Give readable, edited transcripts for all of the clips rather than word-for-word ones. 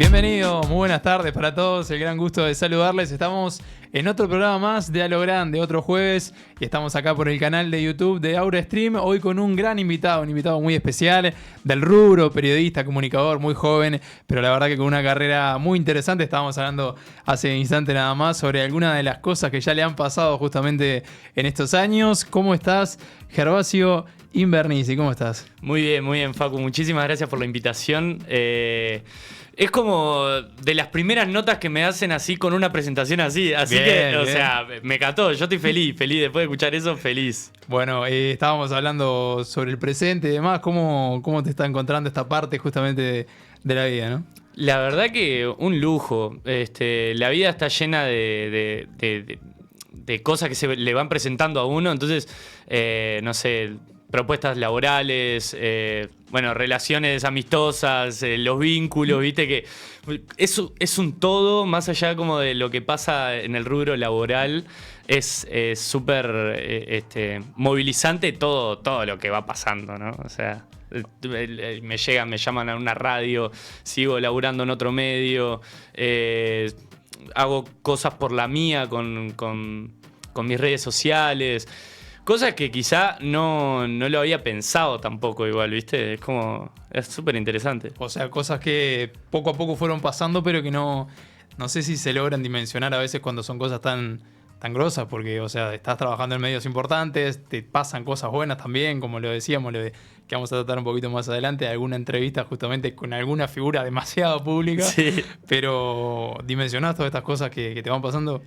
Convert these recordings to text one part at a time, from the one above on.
Bienvenido, muy buenas tardes para todos, el gran gusto de saludarles. Estamos en otro programa más de A lo Grande, otro jueves, y estamos acá por el canal de YouTube de Aura Stream, hoy con un gran invitado, un invitado muy especial, del rubro, periodista, comunicador, muy joven, pero la verdad que con una carrera muy interesante. Estábamos hablando hace instante nada más sobre algunas de las cosas que ya le han pasado justamente en estos años. ¿Cómo estás, Gervasio Invernizzi? ¿Cómo estás? Muy bien, Facu. Muchísimas gracias por la invitación. Es como de las primeras notas que me hacen así con una presentación así. Así bien, que, o bien. sea, me encantó. Yo estoy feliz. Después de escuchar eso, feliz. Bueno, estábamos hablando sobre el presente y demás. ¿Cómo te está encontrando esta parte justamente de la vida, no? La verdad que un lujo. La vida está llena de cosas que se le van presentando a uno. Entonces, no sé, propuestas laborales, relaciones amistosas, los vínculos, viste que es un todo, más allá como de lo que pasa en el rubro laboral, es súper movilizante todo lo que va pasando, ¿no? O sea, me llaman a una radio, sigo laburando en otro medio, hago cosas por la mía con mis redes sociales. Cosas que quizá no lo había pensado tampoco igual, ¿viste? Es súper interesante. O sea, cosas que poco a poco fueron pasando, pero que no sé si se logran dimensionar a veces cuando son cosas tan grosas, porque, o sea, estás trabajando en medios importantes, te pasan cosas buenas también, como lo decíamos, lo de que vamos a tratar un poquito más adelante, alguna entrevista justamente con alguna figura demasiado pública, Sí. Pero ¿dimensionás todas estas cosas que te van pasando?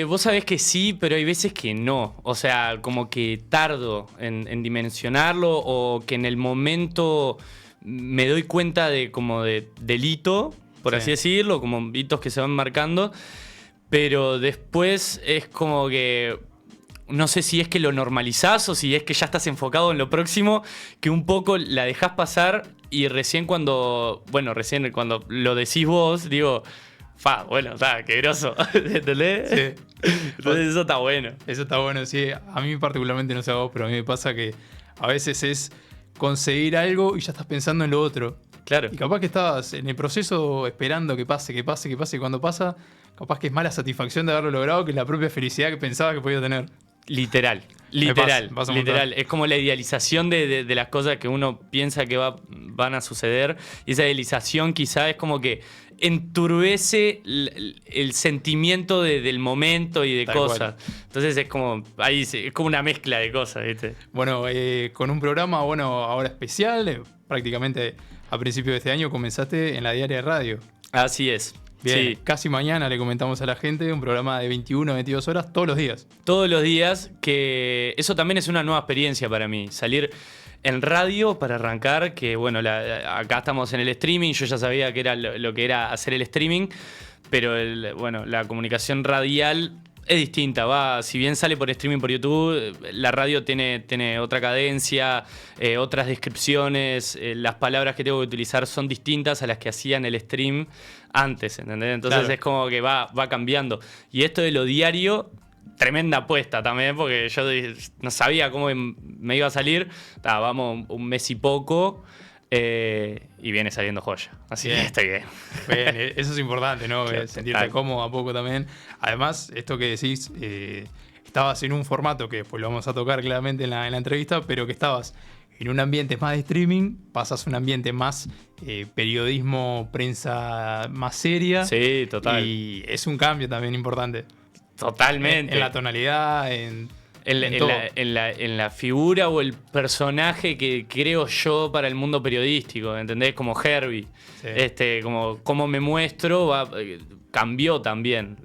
Vos sabés que sí, pero hay veces que no. O sea, como que tardo en dimensionarlo, o que en el momento me doy cuenta de del hito, por así decirlo, como hitos que se van marcando. Pero después es como que no sé si es que lo normalizás o si es que ya estás enfocado en lo próximo, que un poco la dejás pasar y recién cuando lo decís vos, digo, qué groso, ¿entendés? Sí. Entonces eso está bueno. Eso está bueno, sí. A mí particularmente, no sé a vos, pero a mí me pasa que a veces es conseguir algo y ya estás pensando en lo otro. Claro. Y capaz que estabas en el proceso esperando que pase, y cuando pasa, capaz que es más la satisfacción de haberlo logrado que la propia felicidad que pensaba que podía tener. Literal. Pasa un montón. Es como la idealización de las cosas que uno piensa que van a suceder. Y esa idealización quizá es como que enturbece el sentimiento del momento y de Tal cosas. cual. Entonces es como una mezcla de cosas, ¿viste? Bueno, con un programa, ahora especial, prácticamente a principios de este año comenzaste en la Diaria de Radio. Así es. Bien, Sí. Casi mañana le comentamos a la gente, un programa de 21 a 22 horas todos los días. Todos los días, que eso también es una nueva experiencia para mí. Salir en radio para arrancar, que acá estamos en el streaming, yo ya sabía que era lo que era hacer el streaming, pero la comunicación radial es distinta. Si bien sale por streaming por YouTube, la radio tiene otra cadencia, otras descripciones, las palabras que tengo que utilizar son distintas a las que hacía en el stream antes, ¿entendés? Entonces Claro. Es como que va cambiando. Y esto de lo diario, tremenda apuesta también, porque yo no sabía cómo me iba a salir. Vamos un mes y poco, y viene saliendo joya. Así que estoy bien. Bien, eso es importante, ¿no? Claro, Sentirte total. cómodo a poco también. Además, esto que decís, estabas en un formato que después lo vamos a tocar claramente en la entrevista, pero que estabas en un ambiente más de streaming, pasas a un ambiente más periodismo, prensa más seria. Sí, total. Y es un cambio también importante. Totalmente. En la tonalidad, en todo. En la figura o el personaje que creo yo para el mundo periodístico, ¿entendés? Como Herbie. Sí. Como me muestro, cambió también.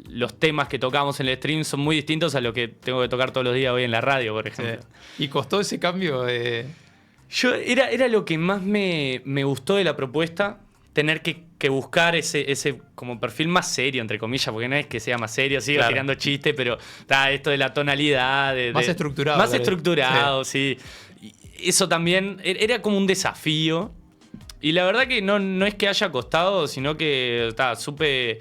Los temas que tocamos en el stream son muy distintos a lo que tengo que tocar todos los días hoy en la radio, por ejemplo. Sí. ¿Y costó ese cambio? Era lo que más me gustó de la propuesta. Tener que buscar ese como perfil más serio, entre comillas, porque no es que sea más serio, sigo tirando chistes, pero esto de la tonalidad. Más estructurado. Más estructurado, sí. Y eso también era como un desafío. Y la verdad que no es que haya costado, sino que supe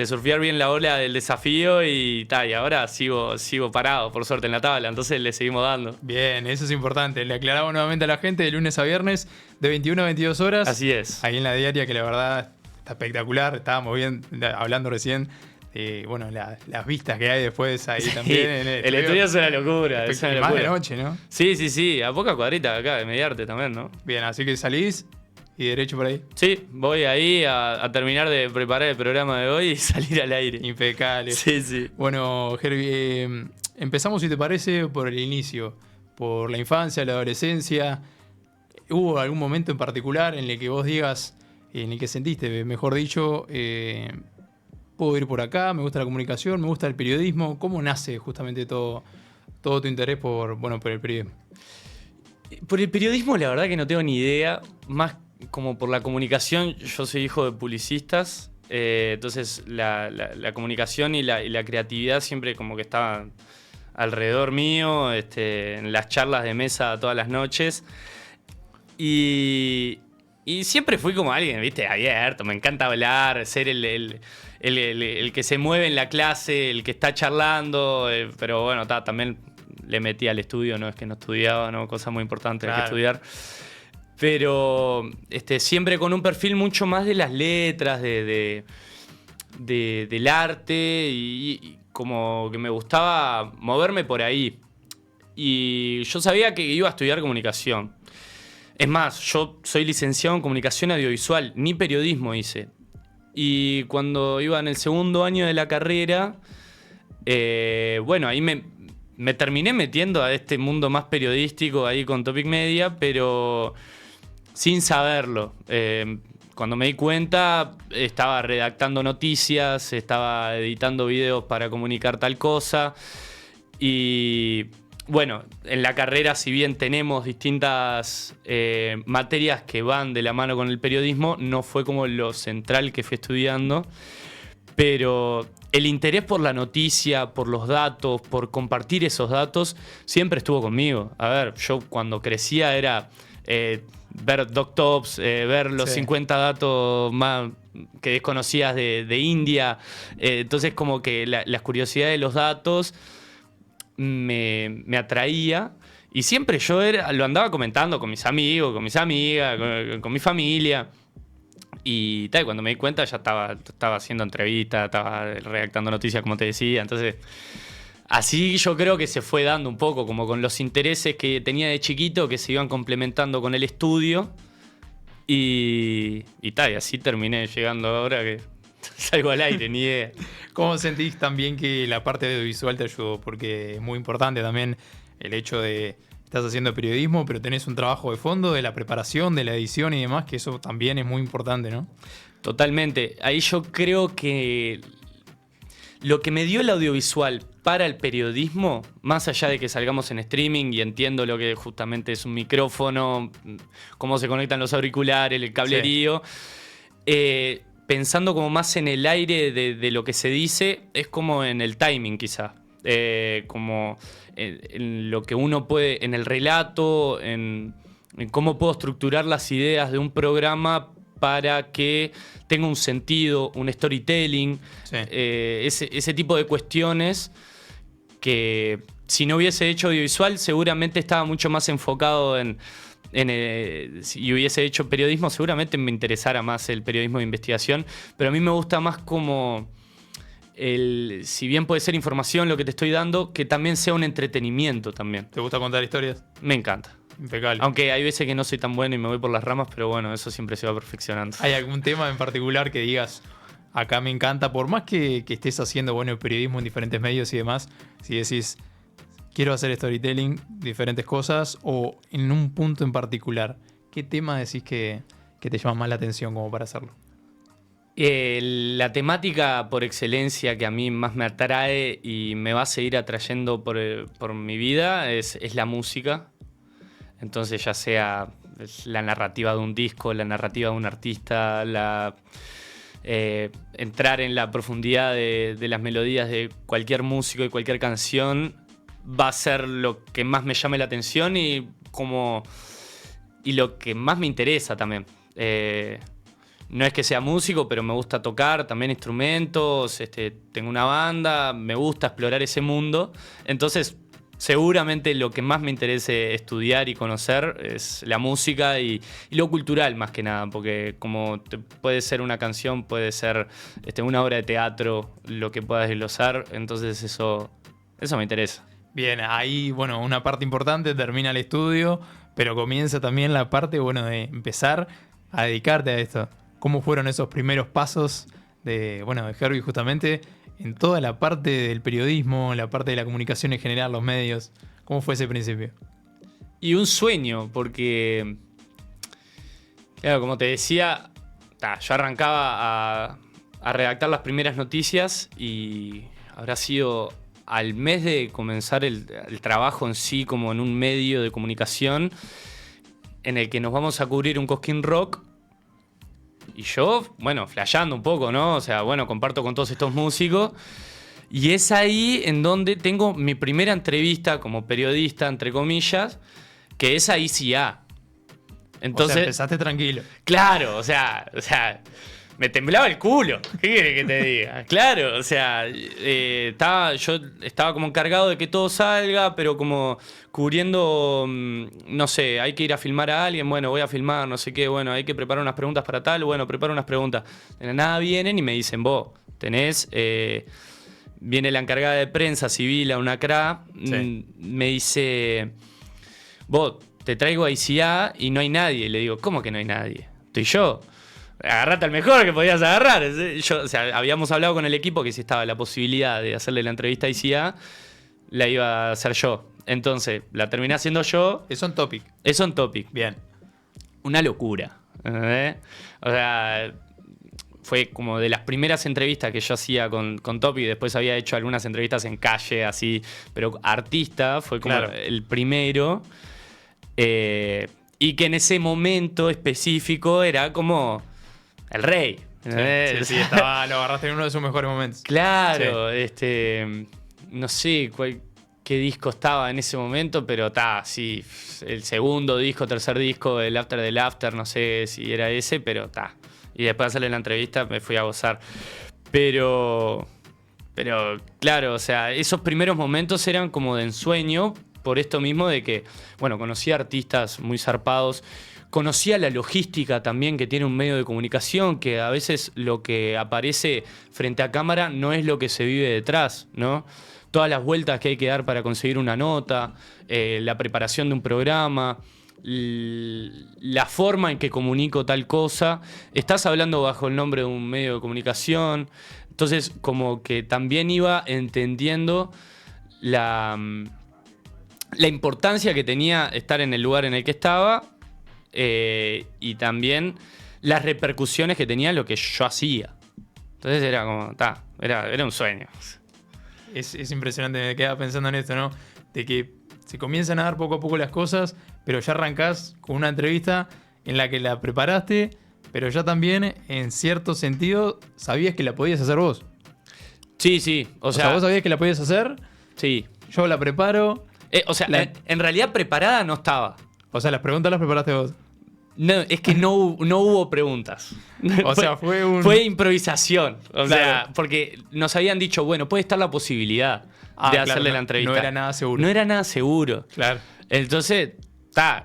surfear bien la ola del desafío y ahora sigo parado, por suerte, en la tabla. Entonces le seguimos dando. Bien, eso es importante. Le aclaramos nuevamente a la gente, de lunes a viernes, de 21 a 22 horas. Así es. Ahí en la diaria, que la verdad está espectacular. Estábamos bien hablando recién. Bueno, las vistas que hay después ahí también. En el estudio es una locura. Es una más locura. de noche, ¿no? Sí. A poca cuadrita acá de Mediarte también, ¿no? Bien, así que salís y derecho por ahí. Sí, voy ahí a terminar de preparar el programa de hoy y salir al aire. Impecable. Sí. Bueno, Herbie, empezamos, si te parece, por el inicio. Por la infancia, la adolescencia. ¿Hubo algún momento en particular en el que vos digas, en el que sentiste, mejor dicho, puedo ir por acá, me gusta la comunicación, me gusta el periodismo? ¿Cómo nace justamente todo tu interés por el periodismo? Por el periodismo, la verdad que no tengo ni idea. Más como por la comunicación, yo soy hijo de publicistas. Entonces la comunicación y la creatividad siempre como que estaban alrededor mío, en las charlas de mesa todas las noches. Y siempre fui como alguien, viste, abierto, me encanta hablar, ser el que se mueve en la clase, el que está charlando, pero bueno, también le metí al estudio, no es que no estudiaba, ¿no? Cosa muy importante, claro, que estudiar. Pero siempre con un perfil mucho más de las letras, del arte, y como que me gustaba moverme por ahí. Y yo sabía que iba a estudiar comunicación. Es más, yo soy licenciado en comunicación audiovisual, ni periodismo hice. Y cuando iba en el segundo año de la carrera, ahí me terminé metiendo a este mundo más periodístico ahí con Topic Media, pero sin saberlo. Cuando me di cuenta, estaba redactando noticias, estaba editando videos para comunicar tal cosa. Y bueno, en la carrera, si bien tenemos distintas materias que van de la mano con el periodismo, no fue como lo central que fui estudiando. Pero el interés por la noticia, por los datos, por compartir esos datos, siempre estuvo conmigo. A ver, yo cuando crecía era ver DocTops, ver los 50 datos más que desconocías de India. Entonces como que las curiosidades de los datos me atraía. Y siempre yo lo andaba comentando con mis amigos, con mis amigas, con mi familia. Y cuando me di cuenta ya estaba haciendo entrevistas, estaba redactando noticias, como te decía. Entonces, así yo creo que se fue dando un poco, como con los intereses que tenía de chiquito, que se iban complementando con el estudio. Y así terminé llegando ahora que salgo al aire, ni idea. ¿Cómo sentís también que la parte audiovisual te ayudó? Porque es muy importante también el hecho de... Estás haciendo periodismo, pero tenés un trabajo de fondo de la preparación, de la edición y demás, que eso también es muy importante, ¿no? Totalmente. Ahí yo creo que lo que me dio el audiovisual para el periodismo, más allá de que salgamos en streaming y entiendo lo que justamente es un micrófono, cómo se conectan los auriculares, el cablerío, pensando como más en el aire de lo que se dice, es como en el timing quizá. Como en lo que uno puede, en el relato, en cómo puedo estructurar las ideas de un programa para que tenga un sentido, un storytelling, ese tipo de cuestiones que si no hubiese hecho audiovisual seguramente estaba mucho más enfocado si hubiese hecho periodismo seguramente me interesara más el periodismo de investigación, pero a mí me gusta más como... si bien puede ser información lo que te estoy dando, que también sea un entretenimiento también. ¿Te gusta contar historias? Me encanta. Impecable. Aunque hay veces que no soy tan bueno y me voy por las ramas, pero bueno, eso siempre se va perfeccionando. ¿Hay algún tema en particular que digas, acá me encanta, por más que estés haciendo periodismo en diferentes medios y demás, si decís, quiero hacer storytelling, diferentes cosas, o en un punto en particular, ¿qué tema decís que te llama más la atención como para hacerlo? La temática por excelencia que a mí más me atrae y me va a seguir atrayendo por mi vida es la música. Entonces ya sea la narrativa de un disco, la narrativa de un artista, entrar en la profundidad de las melodías de cualquier músico y cualquier canción va a ser lo que más me llame la atención y lo que más me interesa también. No es que sea músico, pero me gusta tocar también instrumentos, tengo una banda, me gusta explorar ese mundo. Entonces, seguramente lo que más me interese estudiar y conocer es la música y lo cultural más que nada, porque como puede ser una canción, puede ser una obra de teatro, lo que puedas desglosar, entonces eso me interesa. Bien, ahí, bueno, una parte importante, termina el estudio, pero comienza también la parte, bueno, de empezar a dedicarte a esto. ¿Cómo fueron esos primeros pasos de Herbie justamente en toda la parte del periodismo, la parte de la comunicación en general, los medios? ¿Cómo fue ese principio? Y un sueño, porque, claro, como te decía, yo arrancaba a redactar las primeras noticias y habrá sido al mes de comenzar el trabajo en sí, como en un medio de comunicación, en el que nos vamos a cubrir un Cosquín Rock. Y yo, flasheando un poco, ¿no? O sea, comparto con todos estos músicos. Y es ahí en donde tengo mi primera entrevista como periodista, entre comillas, que es a ICA. Entonces, o sea, empezaste tranquilo. Claro, o sea, me temblaba el culo. ¿Qué quieres que te diga? Claro, o sea, yo estaba como encargado de que todo salga, pero como cubriendo, no sé, hay que ir a filmar a alguien, voy a filmar, no sé qué, hay que preparar unas preguntas para tal, preparo unas preguntas. De la nada vienen y me dicen, vos, tenés, viene la encargada de prensa civil a una CRA, sí. Me dice, vos, te traigo a ICA y no hay nadie. Y le digo, ¿cómo que no hay nadie? Estoy yo. Agarrate al mejor que podías agarrar. Habíamos hablado con el equipo que si estaba la posibilidad de hacerle la entrevista a ICA, la iba a hacer yo. Entonces, la terminé haciendo yo. Es on topic. Es on topic. Bien. Una locura. O sea, fue como de las primeras entrevistas que yo hacía con Topic. Después había hecho algunas entrevistas en calle, así. Pero artista fue como el primero. Y que en ese momento específico era como el rey. Sí, lo agarraste en uno de sus mejores momentos. Claro, sí. No sé qué disco estaba en ese momento, pero sí, el segundo disco, tercer disco, el After del After, no sé si era ese, pero Y después de hacerle la entrevista me fui a gozar. Pero claro, o sea, esos primeros momentos eran como de ensueño, por esto mismo de que, conocí a artistas muy zarpados. Conocía la logística también que tiene un medio de comunicación, que a veces lo que aparece frente a cámara no es lo que se vive detrás, ¿no? Todas las vueltas que hay que dar para conseguir una nota, la preparación de un programa, la forma en que comunico tal cosa. Estás hablando bajo el nombre de un medio de comunicación. Entonces, como que también iba entendiendo la importancia que tenía estar en el lugar en el que estaba. Y también las repercusiones que tenía lo que yo hacía. Entonces era como, era un sueño. Es impresionante, me quedaba pensando en esto, ¿no? De que se comienzan a dar poco a poco las cosas, pero ya arrancás con una entrevista en la que la preparaste, pero ya también, en cierto sentido, sabías que la podías hacer vos. Sí. O sea, vos sabías que la podías hacer. Sí. Yo la preparo. En realidad preparada no estaba. O sea, las preguntas las preparaste vos. No, es que no hubo preguntas. Fue improvisación. O sea, porque nos habían dicho, puede estar la posibilidad de hacerle la entrevista. No era nada seguro. No era nada seguro. Claro. Entonces,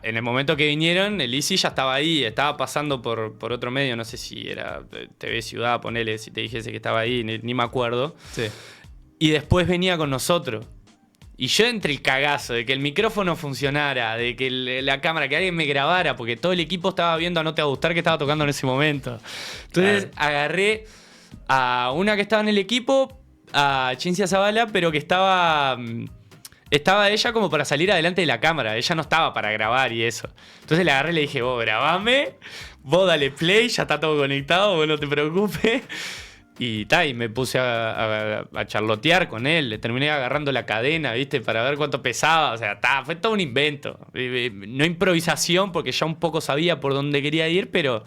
en el momento que vinieron, el Easy ya estaba ahí, estaba pasando por otro medio, no sé si era TV Ciudad, ponele, si te dijese que estaba ahí, ni me acuerdo. Sí. Y después venía con nosotros. Y yo entre el cagazo de que el micrófono funcionara, de que la cámara, que alguien me grabara, porque todo el equipo estaba viendo a No Te Va a Gustar que estaba tocando en ese momento. Entonces agarré a una que estaba en el equipo, a Cinzia Zavala, pero que estaba ella como para salir adelante de la cámara. Ella no estaba para grabar y eso. Entonces le agarré y le dije, vos grabame, vos dale play, ya está todo conectado, vos no te preocupes. Y me puse a charlotear con él. Le terminé agarrando la cadena, ¿viste? Para ver cuánto pesaba. O sea, fue todo un invento. No improvisación, porque ya un poco sabía por dónde quería ir, pero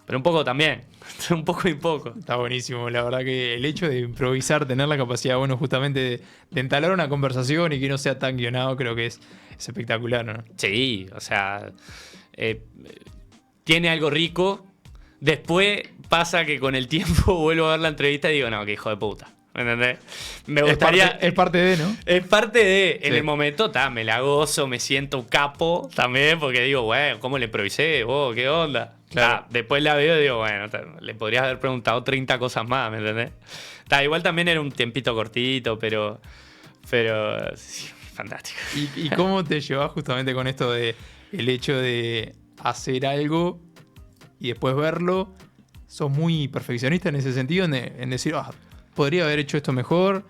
un poco también. Un poco y poco. Está buenísimo. La verdad que el hecho de improvisar, tener la capacidad, justamente de entalar una conversación y que no sea tan guionado, creo que es espectacular, ¿no? Sí, o sea, tiene algo rico. Después pasa que con el tiempo vuelvo a ver la entrevista y digo, no, qué hijo de puta. ¿me entendés? Me Es gustaría... es parte de, ¿no? Es parte de, en Sí. el momento, me la gozo, me siento un capo también, porque digo, bueno, ¿cómo le improvisé? Vos, ¿qué onda? Claro. Después la veo y digo, bueno, le podrías haber preguntado 30 cosas más, ¿me entendés? Igual también era un tiempito cortito, pero sí, fantástico. ¿Y cómo te llevas justamente con esto de el hecho de hacer algo y después verlo? ¿Sos muy perfeccionista en ese sentido? En decir, podría haber hecho esto mejor.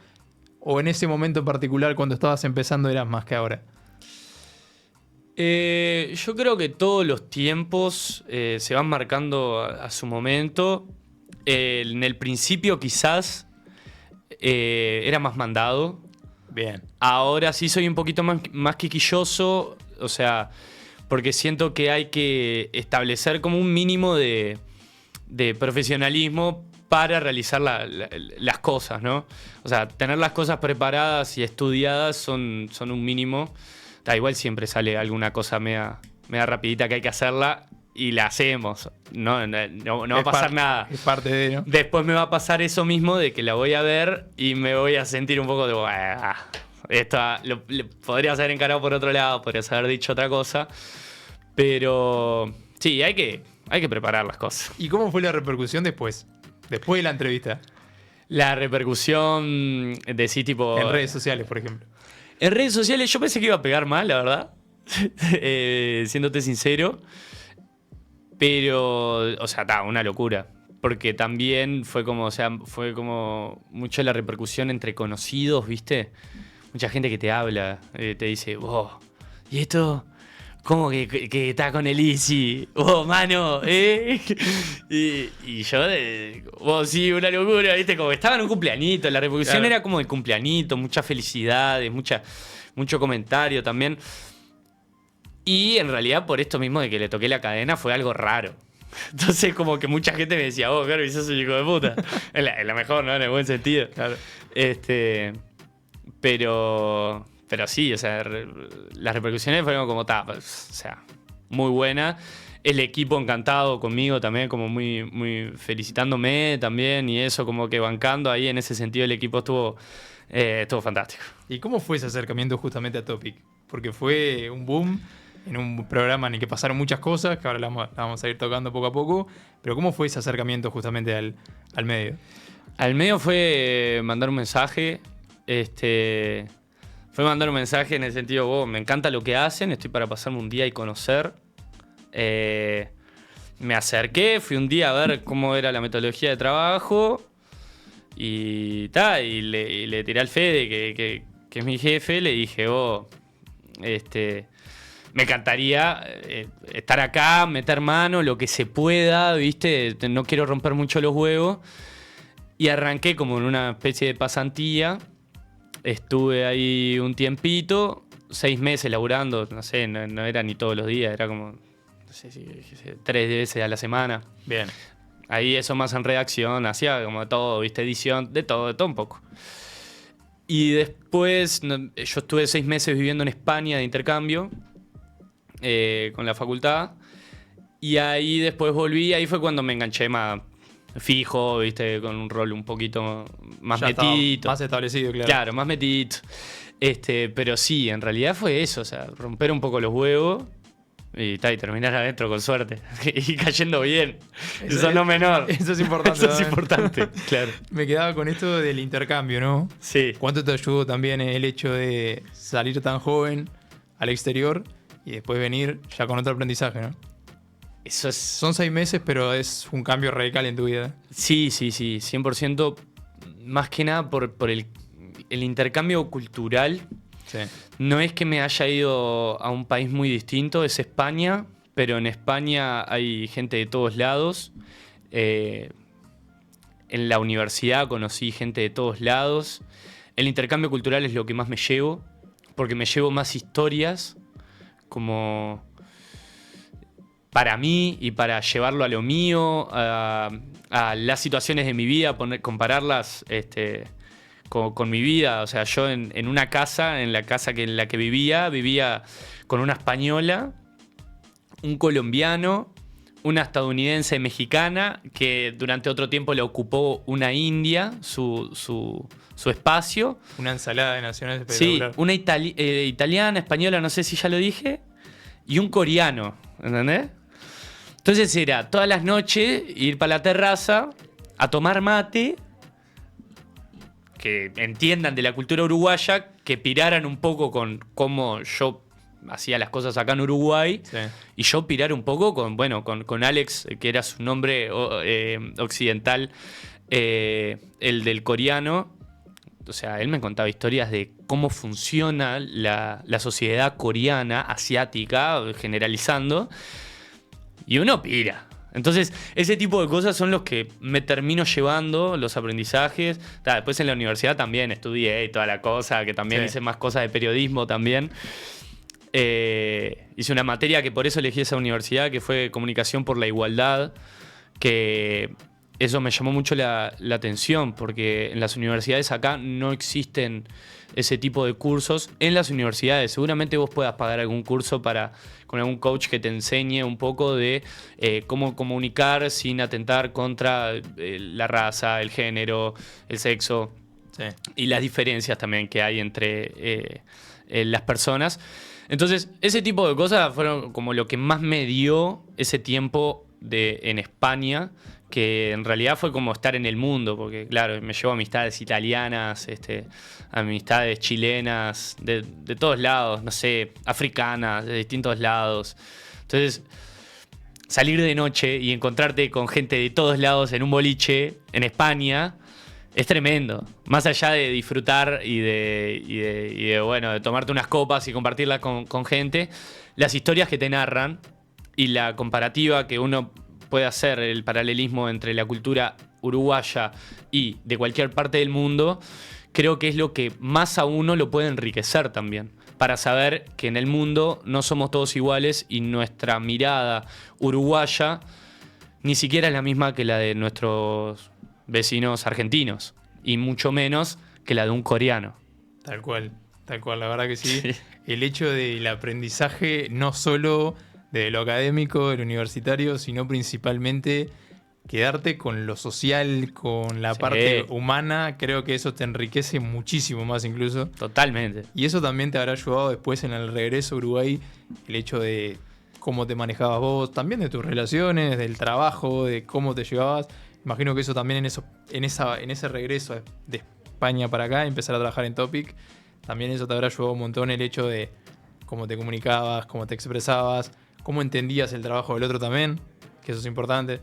¿O en ese momento en particular, cuando estabas empezando, eras más que ahora? Yo creo que todos los tiempos se van marcando a su momento. En el principio quizás era más mandado. Bien. Ahora sí soy un poquito más quisquilloso, o sea, porque siento que hay que establecer como un mínimo de profesionalismo para realizar las cosas, ¿no? O sea, tener las cosas preparadas y estudiadas son un mínimo. Igual siempre sale alguna cosa media rapidita que hay que hacerla y la hacemos. No va a pasar nada. Es parte de, ¿no? Después me va a pasar eso mismo de que la voy a ver y me voy a sentir un poco de... esto podrías haber encarado por otro lado, podrías haber dicho otra cosa. Pero sí, hay que preparar las cosas. ¿Y cómo fue la repercusión después? Después de la entrevista. La repercusión de sí, tipo... En redes sociales, por ejemplo. En redes sociales yo pensé que iba a pegar mal, la verdad. Siéndote sincero. Pero, o sea, una locura. Porque también fue como mucho la repercusión entre conocidos, ¿viste? Mucha gente que te habla, te dice, ¿y esto? ¿Cómo que está con el Easy? Mano, ¿eh? Y yo, sí, una locura, ¿viste? Como estaba en un cumpleañito, la repercusión Claro. era como de cumpleañito, muchas felicidades, mucho comentario también. Y en realidad por esto mismo de que le toqué la cadena fue algo raro. Entonces como que mucha gente me decía, claro, y sos un hijo de puta. en la mejor, ¿no? En el buen sentido. Claro. Pero sí, o sea, las repercusiones fueron como o sea, muy buenas. El equipo encantado conmigo también, como muy, muy felicitándome también y eso, como que bancando ahí en ese sentido el equipo estuvo fantástico. ¿Y cómo fue ese acercamiento justamente a Topic? Porque fue un boom en un programa en el que pasaron muchas cosas, que ahora la vamos a ir tocando poco a poco, pero ¿cómo fue ese acercamiento justamente al medio? Al medio fue mandar un mensaje, fue mandar un mensaje en el sentido, me encanta lo que hacen, estoy para pasarme un día y conocer. Me acerqué, fui un día a ver cómo era la metodología de trabajo y le tiré al Fede, que es mi jefe, le dije, me encantaría estar acá, meter mano, lo que se pueda, ¿viste? No quiero romper mucho los huevos. Y arranqué como en una especie de pasantía. Estuve ahí un tiempito, 6 meses laburando, no sé, no era ni todos los días, era como, no sé, 3 veces a la semana. Bien. Ahí eso más en redacción, hacía como de todo, ¿viste? Edición, de todo un poco. Y después, yo estuve 6 meses viviendo en España de intercambio con la facultad. Y ahí después volví, ahí fue cuando me enganché más fijo, ¿viste? Con un rol un poquito más Ya estaba metidito. más establecido, claro. Claro, más metidito. Pero sí, en realidad fue eso, o sea, romper un poco los huevos y terminar adentro con suerte. Y cayendo bien. Eso no menor. Eso es importante. Eso es también. importante, claro. Me quedaba con esto del intercambio, ¿no? Sí. ¿Cuánto te ayudó también el hecho de salir tan joven al exterior y después venir ya con otro aprendizaje, ¿no? Eso es... Son 6 meses, pero es un cambio radical en tu vida. Sí, 100%. Más que nada por el intercambio cultural. Sí. No es que me haya ido a un país muy distinto, es España, pero en España hay gente de todos lados. En la universidad conocí gente de todos lados. El intercambio cultural es lo que más me llevo, porque me llevo más historias como para mí y para llevarlo a lo mío, a las situaciones de mi vida, compararlas con mi vida. O sea, yo en una casa, en la casa en la que vivía con una española, un colombiano, una estadounidense mexicana que durante otro tiempo le ocupó una india, su espacio. Una ensalada de naciones Sí, espectacular. una italiana, española, no sé si ya lo dije, y un coreano, ¿entendés? Entonces era todas las noches ir para la terraza a tomar mate, que entiendan de la cultura uruguaya, que piraran un poco con cómo yo hacía las cosas acá en Uruguay, Sí. y yo pirar un poco con Alex, que era su nombre occidental, el del coreano. O sea, él me contaba historias de cómo funciona la sociedad coreana, asiática, generalizando, y uno pira. Entonces, ese tipo de cosas son los que me termino llevando, los aprendizajes. Después en la universidad también estudié y toda la cosa, que también Sí. hice más cosas de periodismo también. Hice una materia que por eso elegí esa universidad, que fue Comunicación por la Igualdad, que eso me llamó mucho la atención, porque en las universidades acá no existen ese tipo de cursos. En las universidades seguramente vos puedas pagar algún curso con algún coach que te enseñe un poco de cómo comunicar sin atentar contra la raza, el género, el sexo Sí. y las diferencias también que hay entre las personas. Entonces, ese tipo de cosas fueron como lo que más me dio ese tiempo en España, que en realidad fue como estar en el mundo, porque claro, me llevo amistades italianas, amistades chilenas, de todos lados, no sé, africanas, de distintos lados. Entonces, salir de noche y encontrarte con gente de todos lados en un boliche en España es tremendo. Más allá de disfrutar y bueno, de tomarte unas copas y compartirlas con gente, las historias que te narran y la comparativa que uno puede hacer, el paralelismo entre la cultura uruguaya y de cualquier parte del mundo, creo que es lo que más a uno lo puede enriquecer también, para saber que en el mundo no somos todos iguales y nuestra mirada uruguaya ni siquiera es la misma que la de nuestros vecinos argentinos, y mucho menos que la de un coreano. Tal cual, la verdad que sí. Sí. El hecho del aprendizaje no solo de lo académico, de lo universitario, sino principalmente quedarte con lo social, con la Sí. parte humana, creo que eso te enriquece muchísimo más incluso. Totalmente. Y eso también te habrá ayudado después en el regreso a Uruguay, el hecho de cómo te manejabas vos, también de tus relaciones, del trabajo, de cómo te llevabas. Imagino que eso también en ese regreso de España para acá, empezar a trabajar en Topic, también eso te habrá ayudado un montón, el hecho de cómo te comunicabas, cómo te expresabas, cómo entendías el trabajo del otro también, que eso es importante.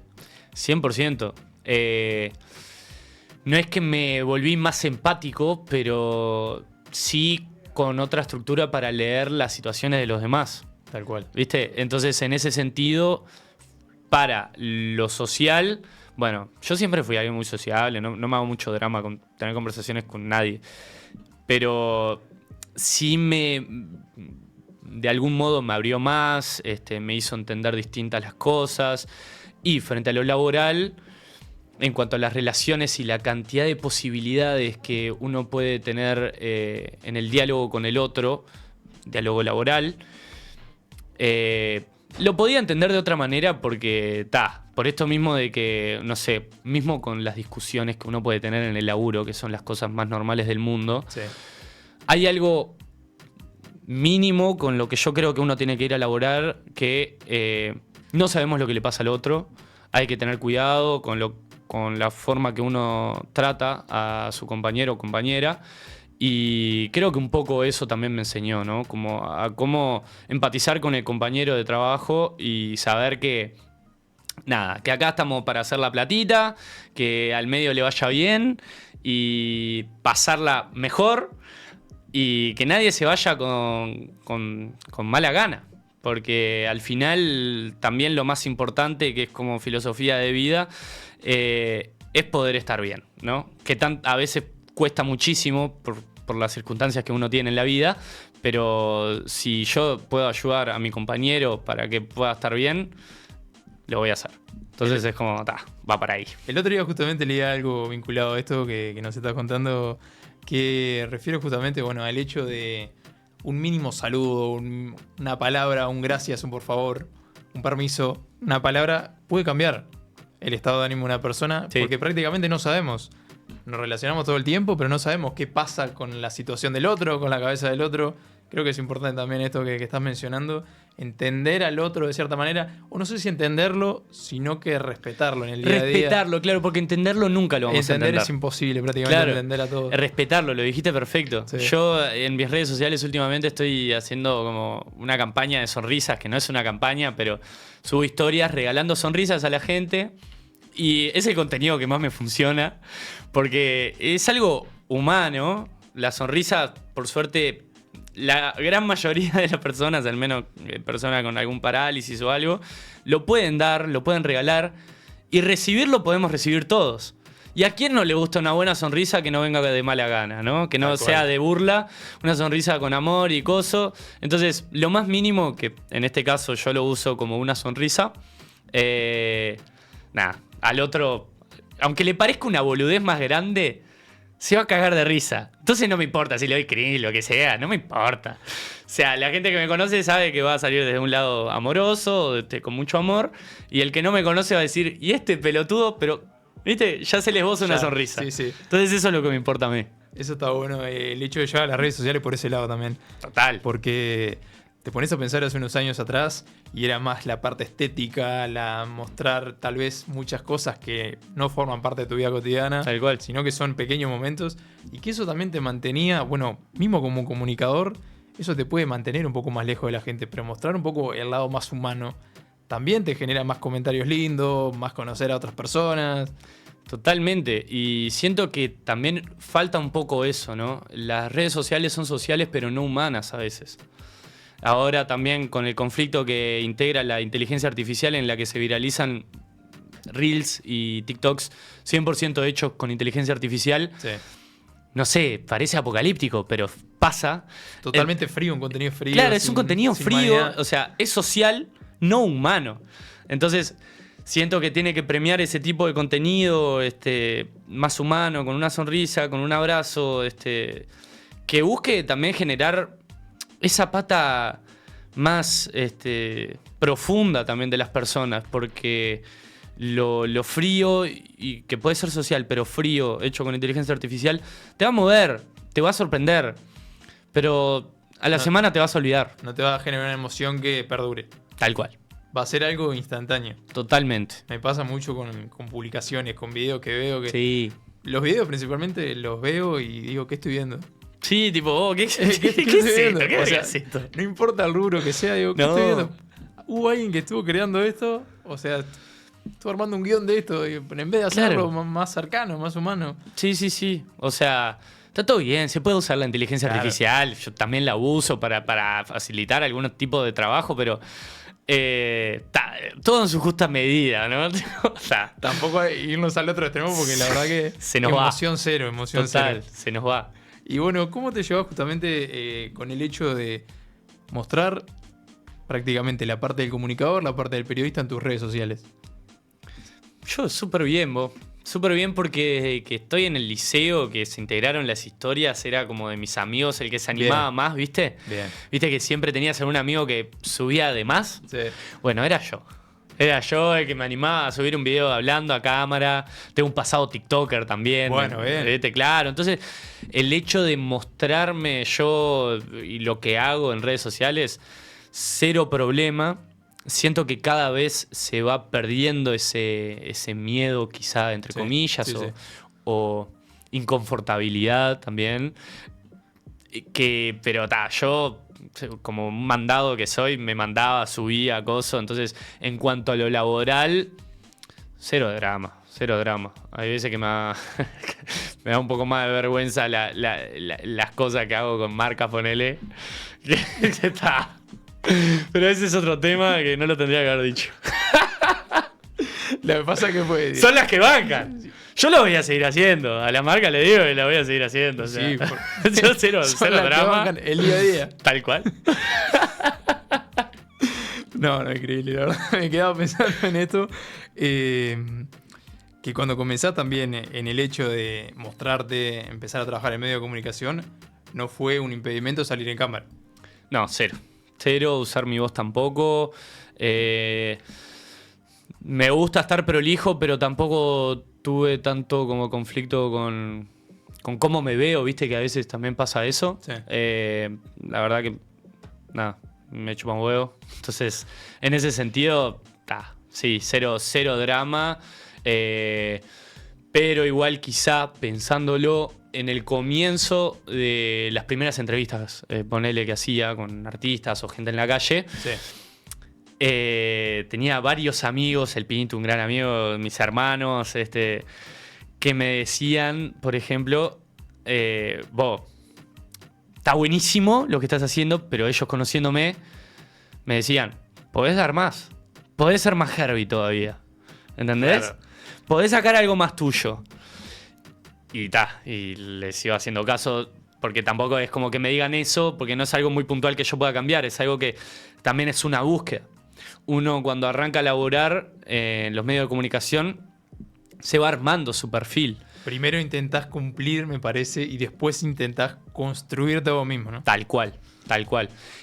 100%. No es que me volví más empático, pero sí con otra estructura para leer las situaciones de los demás. Tal cual. ¿Viste? Entonces, en ese sentido, para lo social, bueno, yo siempre fui alguien muy sociable, no me hago mucho drama con tener conversaciones con nadie, pero sí de algún modo me abrió más, me hizo entender distintas las cosas, y frente a lo laboral, en cuanto a las relaciones y la cantidad de posibilidades que uno puede tener en el diálogo con el otro, diálogo laboral, lo podía entender de otra manera porque, por esto mismo de que, no sé, mismo con las discusiones que uno puede tener en el laburo, que son las cosas más normales del mundo, Sí. hay algo mínimo con lo que yo creo que uno tiene que ir a laborar, que no sabemos lo que le pasa al otro, hay que tener cuidado con la forma que uno trata a su compañero o compañera. Y creo que un poco eso también me enseñó, ¿no? Como a cómo empatizar con el compañero de trabajo y saber que, nada, que acá estamos para hacer la platita, que al medio le vaya bien y pasarla mejor, y que nadie se vaya con mala gana. Porque al final también lo más importante, que es como filosofía de vida, es poder estar bien, ¿no? Que a veces cuesta muchísimo por las circunstancias que uno tiene en la vida, pero si yo puedo ayudar a mi compañero para que pueda estar bien, lo voy a hacer. Entonces es como, va para ahí. El otro día justamente leí algo vinculado a esto que nos estás contando, que refiere justamente, bueno, al hecho de un mínimo saludo, una palabra, un gracias, un por favor, un permiso, una palabra puede cambiar el estado de ánimo de una persona, Sí. porque prácticamente no sabemos. Nos relacionamos todo el tiempo, pero no sabemos qué pasa con la situación del otro, con la cabeza del otro. Creo que es importante también esto que estás mencionando, entender al otro de cierta manera, o no sé si entenderlo, sino que respetarlo en el día a día. Respetarlo, claro, porque entenderlo nunca lo vamos a Entender entender. es imposible prácticamente Claro, entender a todos. respetarlo, lo dijiste perfecto. Sí. Yo en mis redes sociales últimamente estoy haciendo como una campaña de sonrisas, que no es una campaña, pero subo historias regalando sonrisas a la gente y es el contenido que más me funciona porque es algo humano. La sonrisa, por suerte, la gran mayoría de las personas, al menos personas con algún parálisis o algo, lo pueden dar, lo pueden regalar y recibirlo podemos recibir todos. ¿Y a quién no le gusta una buena sonrisa que no venga de mala gana, ¿no? Que no Tal sea cual. de burla, una sonrisa con amor y coso. Entonces, lo más mínimo, que en este caso yo lo uso como una sonrisa, nada, al otro, aunque le parezca una boludez más grande, se va a cagar de risa. Entonces no me importa si le doy cringe, lo que sea, no me importa. O sea, la gente que me conoce sabe que va a salir desde un lado amoroso, con mucho amor, y el que no me conoce va a decir, ¿y este pelotudo? Pero, ¿viste? Ya se les esboza una Ya, sonrisa. sí, sí. Entonces eso es lo que me importa a mí. Eso está bueno, el hecho de llevar a las redes sociales por ese lado también. Total. Porque te pones a pensar hace unos años atrás y era más la parte estética, la mostrar tal vez muchas cosas que no forman parte de tu vida cotidiana, Tal cual. sino que son pequeños momentos y que eso también te mantenía, bueno, mismo como comunicador, eso te puede mantener un poco más lejos de la gente, pero mostrar un poco el lado más humano también te genera más comentarios lindos, más conocer a otras personas. Totalmente. Y siento que también falta un poco eso, ¿no? Las redes sociales son sociales, pero no humanas a veces. Ahora también con el conflicto que integra la inteligencia artificial en la que se viralizan Reels y TikToks 100% hechos con inteligencia artificial. Sí. No sé, parece apocalíptico, pero pasa. Totalmente frío, un contenido frío. Claro, es un sin- contenido sin frío, humanidad. o sea, es social, no humano. Entonces, siento que tiene que premiar ese tipo de contenido más humano, con una sonrisa, con un abrazo, que busque también generar esa pata más profunda también de las personas, porque lo frío, y que puede ser social, pero frío, hecho con inteligencia artificial, te va a mover, te va a sorprender, pero a la No. semana te vas a olvidar. No te va a generar una emoción que perdure. Tal cual. Va a ser algo instantáneo. Totalmente. Me pasa mucho con publicaciones, con videos que veo que... Sí. Los videos principalmente los veo y digo, ¿qué estoy viendo? Sí, tipo, ¿qué es ¿Qué esto? estoy ¿Qué viendo? es O sea, esto? no importa el rubro que sea, digo, ¿qué No. estoy viendo? ¿Hubo alguien que estuvo creando esto? O sea, estuvo armando un guión de esto y en vez de hacerlo Claro. más cercano, más humano. Sí, sí, sí. O sea, está todo bien, se puede usar la inteligencia Claro. artificial. Yo también la uso para facilitar algún tipo de trabajo, pero todo en su justa medida, ¿no? O sea, Tampoco hay irnos al otro extremo porque la verdad que Se nos va. emoción cero, emoción total, cero. se nos va. Y bueno, ¿cómo te llevas justamente con el hecho de mostrar prácticamente la parte del comunicador, la parte del periodista en tus redes sociales? Yo súper bien, vos. Súper bien porque desde que estoy en el liceo, que se integraron las historias, era como de mis amigos el que se animaba Bien. más, ¿viste? Bien. ¿Viste que siempre tenías algún amigo que subía de más? Sí. Bueno, era yo. Era yo el que me animaba a subir un video hablando a cámara. Tengo un pasado TikToker también. Bueno, bien. ¿Viste? Claro. Entonces, el hecho de mostrarme yo y lo que hago en redes sociales, cero problema. Siento que cada vez se va perdiendo ese miedo, quizá, entre Sí, comillas, sí, sí. o inconfortabilidad también. Pero yo, como un mandado que soy, me mandaba, subía, acoso. Entonces, en cuanto a lo laboral, cero drama, cero drama. Hay veces que me da un poco más de vergüenza las cosas que hago con marcas, ponele. Que está. Pero ese es otro tema que no lo tendría que haber dicho. Lo que pasa que fue... Son las que bancan. Yo lo voy a seguir haciendo. A la marca le digo que la voy a seguir haciendo. O sea, Sí, yo cero son las que drama. bancan el día a día. Tal cual. No, increíble, la verdad. Me quedaba pensando en esto. Que cuando comenzás también en el hecho de mostrarte, empezar a trabajar en medio de comunicación, no fue un impedimento salir en cámara. No, cero. Cero, usar mi voz tampoco. Me gusta estar prolijo, pero tampoco tuve tanto como conflicto con cómo me veo, viste que a veces también pasa eso. Sí. La verdad que, nada, me chupa un huevo. Entonces, en ese sentido, sí, cero drama. Pero igual quizá pensándolo en el comienzo de las primeras entrevistas, ponele que hacía con artistas o gente en la calle. Sí. Tenía varios amigos, el Pinito, un gran amigo, mis hermanos, que me decían, por ejemplo, vos, está buenísimo lo que estás haciendo, pero ellos conociéndome me decían, podés dar más, podés ser más Herbie todavía, ¿entendés? Claro. Podés sacar algo más tuyo. Y les iba haciendo caso, porque tampoco es como que me digan eso, porque no es algo muy puntual que yo pueda cambiar, es algo que también es una búsqueda. Uno cuando arranca a laburar en los medios de comunicación se va armando su perfil. Primero intentás cumplir, me parece, y después intentás construirte vos mismo, ¿no? Tal cual.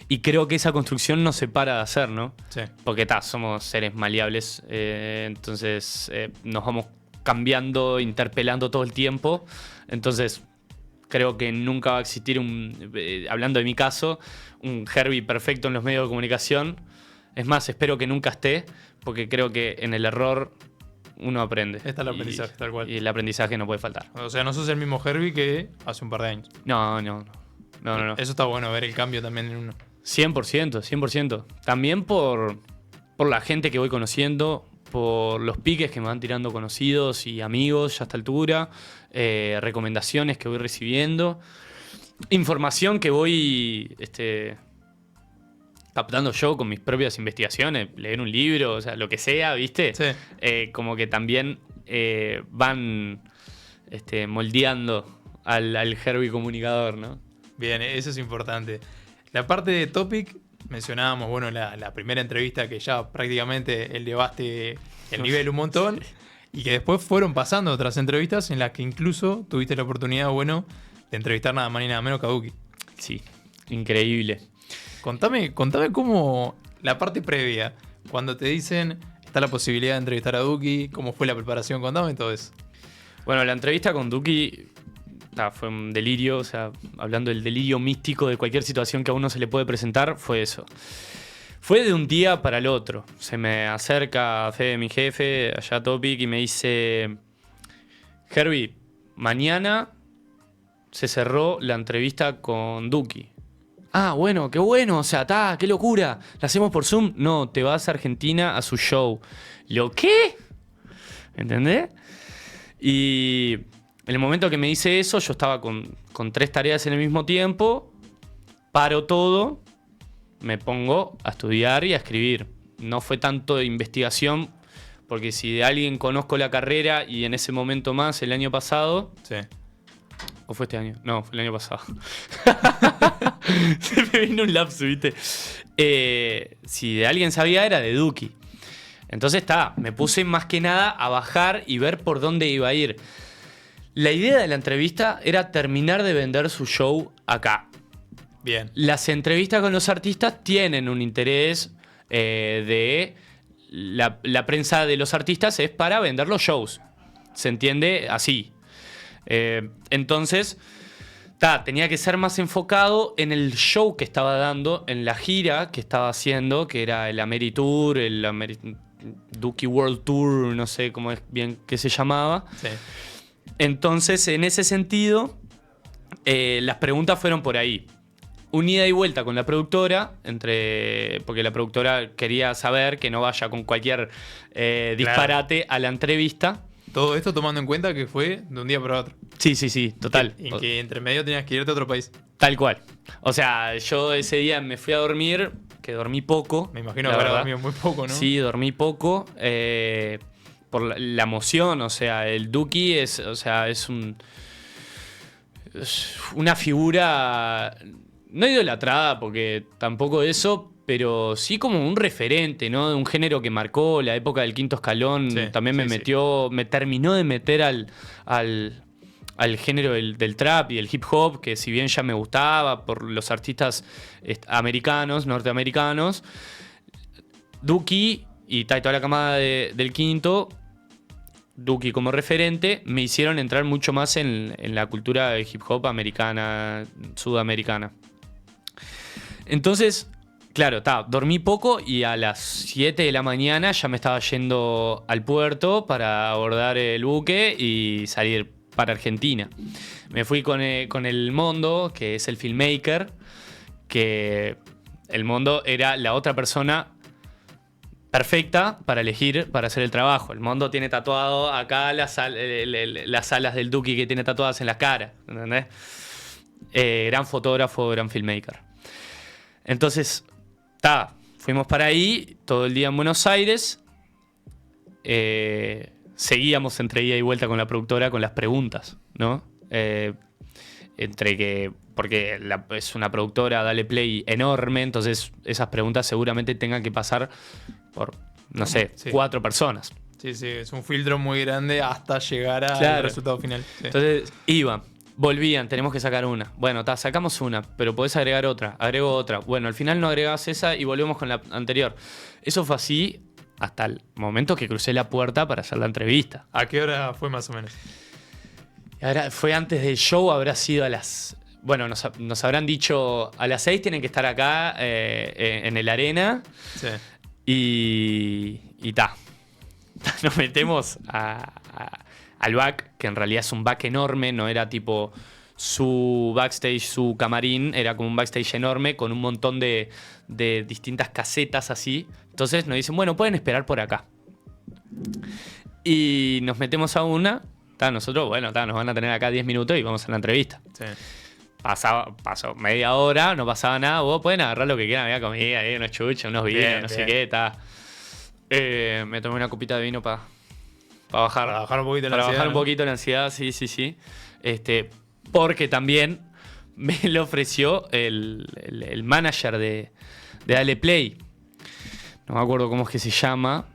Y creo que esa construcción no se para de hacer, ¿no? Sí. Porque somos seres maleables, entonces nos vamos cambiando, interpelando todo el tiempo. Entonces creo que nunca va a existir hablando de mi caso, un Herbie perfecto en los medios de comunicación. Es más, espero que nunca esté, porque creo que en el error uno aprende. Está el aprendizaje, tal cual. Y el aprendizaje no puede faltar. O sea, no sos el mismo Herbie que hace un par de años. No. Eso está bueno, ver el cambio también en uno. 100%. También por la gente que voy conociendo, por los piques que me van tirando conocidos y amigos ya a esta altura, recomendaciones que voy recibiendo, información que voy captando yo con mis propias investigaciones, leer un libro, o sea, lo que sea, ¿viste? Sí. Como que también van moldeando al Herbie comunicador, ¿no? Bien, eso es importante. La parte de Topic, mencionábamos, bueno, la primera entrevista que ya prácticamente elevaste el nivel un montón y que después fueron pasando otras entrevistas en las que incluso tuviste la oportunidad, bueno, de entrevistar nada más ni nada menos que a Duki. Sí, increíble. Contame cómo la parte previa, cuando te dicen está la posibilidad de entrevistar a Duki, cómo fue la preparación, contame todo eso. Bueno, la entrevista con Duki fue un delirio, o sea, hablando del delirio místico de cualquier situación que a uno se le puede presentar, fue eso. Fue de un día para el otro. Se me acerca Fede, mi jefe, allá a Topic, y me dice, Herbie, mañana se cerró la entrevista con Duki. Ah, bueno, qué bueno, o sea, qué locura. ¿La hacemos por Zoom? No, te vas a Argentina a su show. ¿Lo qué? ¿Entendés? Y en el momento que me dice eso, yo estaba con 3 tareas en el mismo tiempo, paro todo, me pongo a estudiar y a escribir. No fue tanto de investigación, porque si de alguien conozco la carrera y en ese momento más, el año pasado... Sí. ¿O fue este año? No, fue el año pasado. Se me vino un lapso, ¿viste? Si de alguien sabía, era de Duki. Entonces me puse más que nada a bajar y ver por dónde iba a ir. La idea de la entrevista era terminar de vender su show acá. Bien. Las entrevistas con los artistas tienen un interés de... La prensa de los artistas es para vender los shows. ¿Se entiende? Así. Entonces, tenía que ser más enfocado en el show que estaba dando, en la gira que estaba haciendo, que era el Ameritour, el Duki World Tour, no sé cómo es bien que se llamaba. Sí. Entonces, en ese sentido, las preguntas fueron por ahí. Un ida y vuelta con la productora, porque la productora quería saber que no vaya con cualquier disparate a la entrevista. Todo esto tomando en cuenta que fue de un día para otro. Sí, total. Y que entre medio tenías que irte a otro país. Tal cual. O sea, yo ese día me fui a dormir, que dormí poco. Me imagino que habrás dormido muy poco, ¿no? Sí, dormí poco. Por la emoción, o sea, el Duki es una figura no idolatrada, porque tampoco eso, pero sí como un referente, ¿no? De un género que marcó la época del Quinto Escalón. Sí, también me terminó de meter al género del trap y del hip hop, que si bien ya me gustaba por los artistas norteamericanos, Duki y toda la camada del quinto, Duki como referente, me hicieron entrar mucho más en la cultura de hip hop americana, sudamericana. Entonces, claro, dormí poco y a las 7 de la mañana ya me estaba yendo al puerto para abordar el buque y salir para Argentina. Me fui con el Mondo, que es el filmmaker, que el Mondo era la otra persona perfecta para elegir para hacer el trabajo. El Mondo tiene tatuado acá las alas del Duki que tiene tatuadas en la cara, ¿entendés? Gran fotógrafo, gran filmmaker. Entonces, fuimos para ahí todo el día en Buenos Aires. Seguíamos entre ida y vuelta con la productora con las preguntas, ¿no? Porque es una productora, Dale Play, enorme, entonces esas preguntas seguramente tengan que pasar por, no sé, 4 personas. Sí, es un filtro muy grande hasta llegar al resultado final. Sí. Entonces volvían, tenemos que sacar una. Bueno, sacamos una, pero podés agregar otra, agrego otra. Bueno, al final no agregás esa y volvemos con la anterior. Eso fue así hasta el momento que crucé la puerta para hacer la entrevista. ¿A qué hora fue más o menos? Ahora, fue antes del show, habrá sido a las... Bueno, nos habrán dicho a las 6 tienen que estar acá en el Arena. Sí. Y nos metemos al back, que en realidad es un back enorme, no era tipo su backstage, su camarín, era como un backstage enorme con un montón de distintas casetas así. Entonces nos dicen, bueno, pueden esperar por acá. Y nos metemos a una. Nosotros, bueno, nos van a tener acá 10 minutos y vamos a la entrevista. Sí. Pasó media hora, no pasaba nada. Vos pueden agarrar lo que quieran, había comida, unos chuches, unos vinos, no sé qué, me tomé una copita de vino para bajar. Para bajar un poquito la ansiedad. Para bajar un poquito la ansiedad, sí. Porque también me lo ofreció el manager de Dale Play. No me acuerdo cómo es que se llama.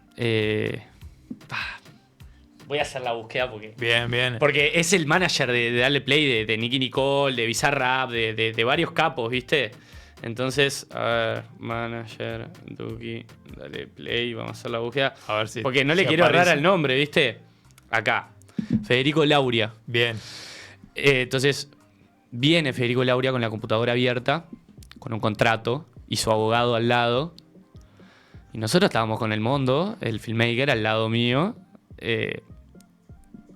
Voy a hacer la búsqueda porque... Bien. Porque es el manager de Dale Play, de Nicki Nicole, de Bizarrap, de varios capos, ¿viste? Entonces, a ver, manager, Duki, Dale Play, vamos a hacer la búsqueda. A ver si... Porque no le quiero errar al nombre, ¿viste? Acá, Federico Lauria. Bien. Entonces, viene Federico Lauria con la computadora abierta, con un contrato, y su abogado al lado. Y nosotros estábamos con el Mondo, el filmmaker, al lado mío.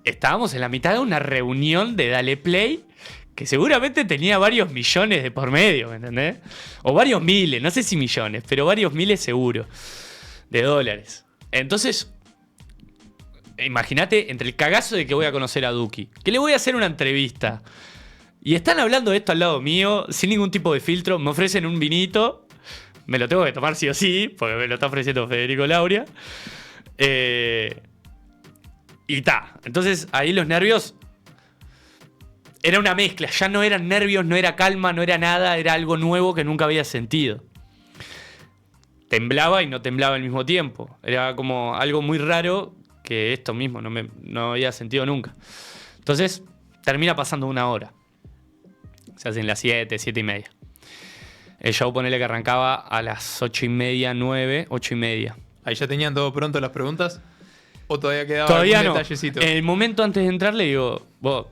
Estábamos en la mitad de una reunión de Dale Play que seguramente tenía varios millones de por medio, ¿me entendés? O varios miles, no sé si millones, pero varios miles seguro de dólares. Entonces, imagínate, entre el cagazo de que voy a conocer a Duki, que le voy a hacer una entrevista, y están hablando de esto al lado mío, sin ningún tipo de filtro, me ofrecen un vinito, me lo tengo que tomar sí o sí, porque me lo está ofreciendo Federico Lauria. Entonces ahí los nervios era una mezcla, ya no eran nervios, no era calma, no era nada, era algo nuevo que nunca había sentido. Temblaba y no temblaba al mismo tiempo. Era como algo muy raro que esto mismo no había sentido nunca. Entonces termina pasando una hora. Se hacen las 7:30. El show, ponele que arrancaba a las 8:30, 9, 8:30. ¿Ahí ya tenían todo pronto las preguntas? ¿O todavía quedaba todavía algún no. detallecito? En el momento antes de entrar le digo, vos,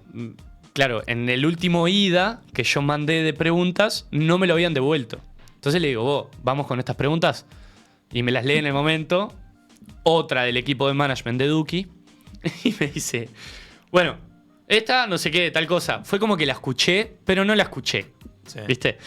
claro, en el último ida que yo mandé de preguntas, no me lo habían devuelto. Entonces le digo, vos, vamos con estas preguntas. Y me las lee en el momento. Otra del equipo de management de Duki. Y me dice, bueno, esta no sé qué, tal cosa. Fue como que la escuché, pero no la escuché. Sí. ¿Viste?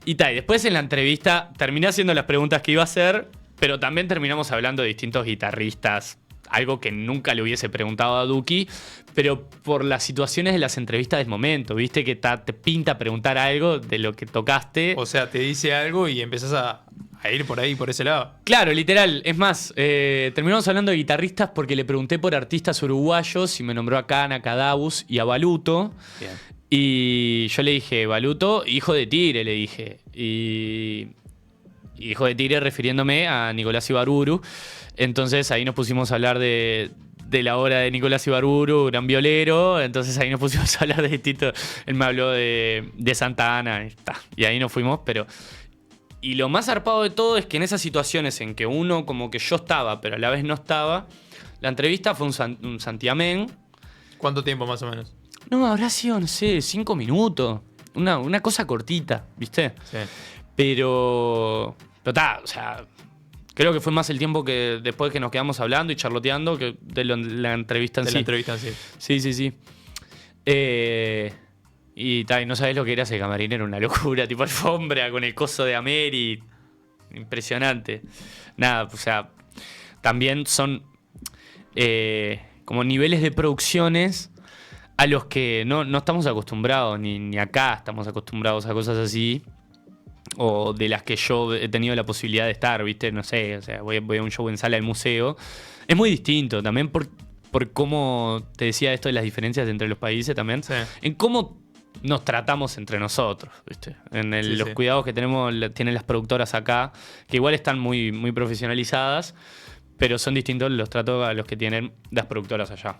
Y después en la entrevista terminé haciendo las preguntas que iba a hacer, pero también terminamos hablando de distintos guitarristas. Algo que nunca le hubiese preguntado a Duki, pero por las situaciones de las entrevistas del momento, ¿viste? Que te pinta preguntar algo de lo que tocaste. O sea, te dice algo y empezás a ir por ahí, por ese lado. Claro, literal. Es más, terminamos hablando de guitarristas porque le pregunté por artistas uruguayos y me nombró a Can, a Cadabus y a Baluto. Bien. Y yo le dije, Baluto, hijo de Tigre, le dije. Y hijo de Tigre refiriéndome a Nicolás Ibarburu. Entonces ahí nos pusimos a hablar de la obra de Nicolás Ibarburu, gran violero. Entonces ahí nos pusimos a hablar de distintos. Él me habló de Santa Ana. Y ahí nos fuimos, pero Y lo más zarpado de todo es que en esas situaciones en que uno como que yo estaba, pero a la vez no estaba, la entrevista fue un santiamén. ¿Cuánto tiempo más o menos? No, habrá sido, no sé, 5 minutos. Una cosa cortita, ¿viste? Sí. Pero está, o sea, creo que fue más el tiempo que después que nos quedamos hablando y charloteando que de la entrevista en sí. De la entrevista en sí. Sí. Y no sabés lo que era ese camarín, era una locura, tipo alfombra con el coso de Ameri. Impresionante. Nada, o sea, también son como niveles de producciones a los que no estamos acostumbrados, ni acá estamos acostumbrados a cosas así, o de las que yo he tenido la posibilidad de estar, ¿viste? No sé, o sea, voy a un show en sala del museo. Es muy distinto también por cómo te decía esto de las diferencias entre los países también, Sí. en cómo nos tratamos entre nosotros, ¿viste? Sí, los sí. cuidados que tienen las productoras acá, que igual están muy, muy profesionalizadas, pero son distintos los tratos a los que tienen las productoras allá.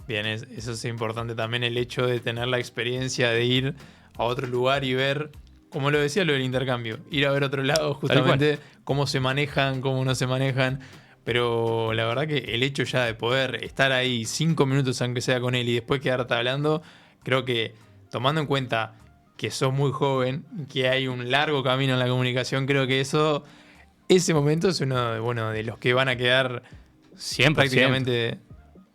Bien, eso es importante también, el hecho de tener la experiencia de ir a otro lugar y ver, como lo decía lo del intercambio, ir a ver otro lado justamente cómo se manejan, cómo no se manejan. Pero la verdad que el hecho ya de poder estar ahí 5 minutos aunque sea con él y después quedarte hablando, creo que tomando en cuenta que sos muy joven, que hay un largo camino en la comunicación, creo que ese momento es uno de, bueno, de los que van a quedar 100%. prácticamente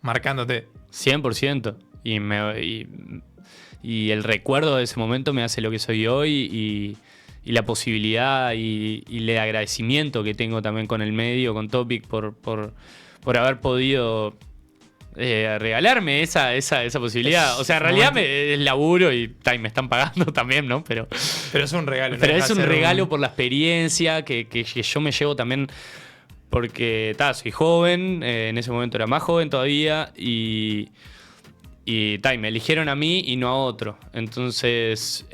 marcándote. 100%. Y el recuerdo de ese momento me hace lo que soy hoy y la posibilidad y el agradecimiento que tengo también con el medio, con Topic, por haber podido regalarme esa posibilidad. O sea, en realidad es laburo y me están pagando también, ¿no? Pero es un regalo. Pero es un regalo por la experiencia que yo me llevo también. Porque soy joven, en ese momento era más joven todavía y me eligieron a mí y no a otro. Entonces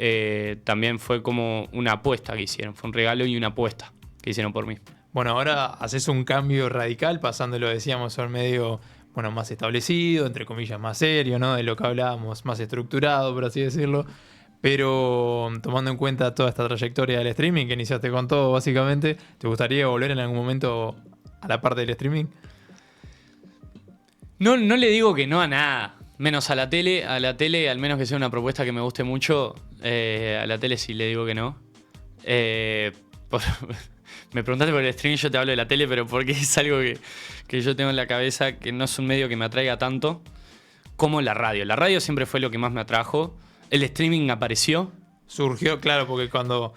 también fue como una apuesta que hicieron, fue un regalo y una apuesta que hicieron por mí. Bueno, ahora haces un cambio radical pasándolo, decíamos, a un medio más establecido, entre comillas más serio, ¿no? De lo que hablábamos, más estructurado, por así decirlo. Pero tomando en cuenta toda esta trayectoria del streaming que iniciaste con todo, básicamente, ¿te gustaría volver en algún momento a la parte del streaming? No le digo que no a nada, menos a la tele. A la tele, al menos que sea una propuesta que me guste mucho, a la tele sí le digo que no. Me preguntaste por el streaming, yo te hablo de la tele, pero porque es algo que yo tengo en la cabeza, que no es un medio que me atraiga tanto como la radio. La radio siempre fue lo que más me atrajo. El streaming apareció. Surgió, claro, porque cuando,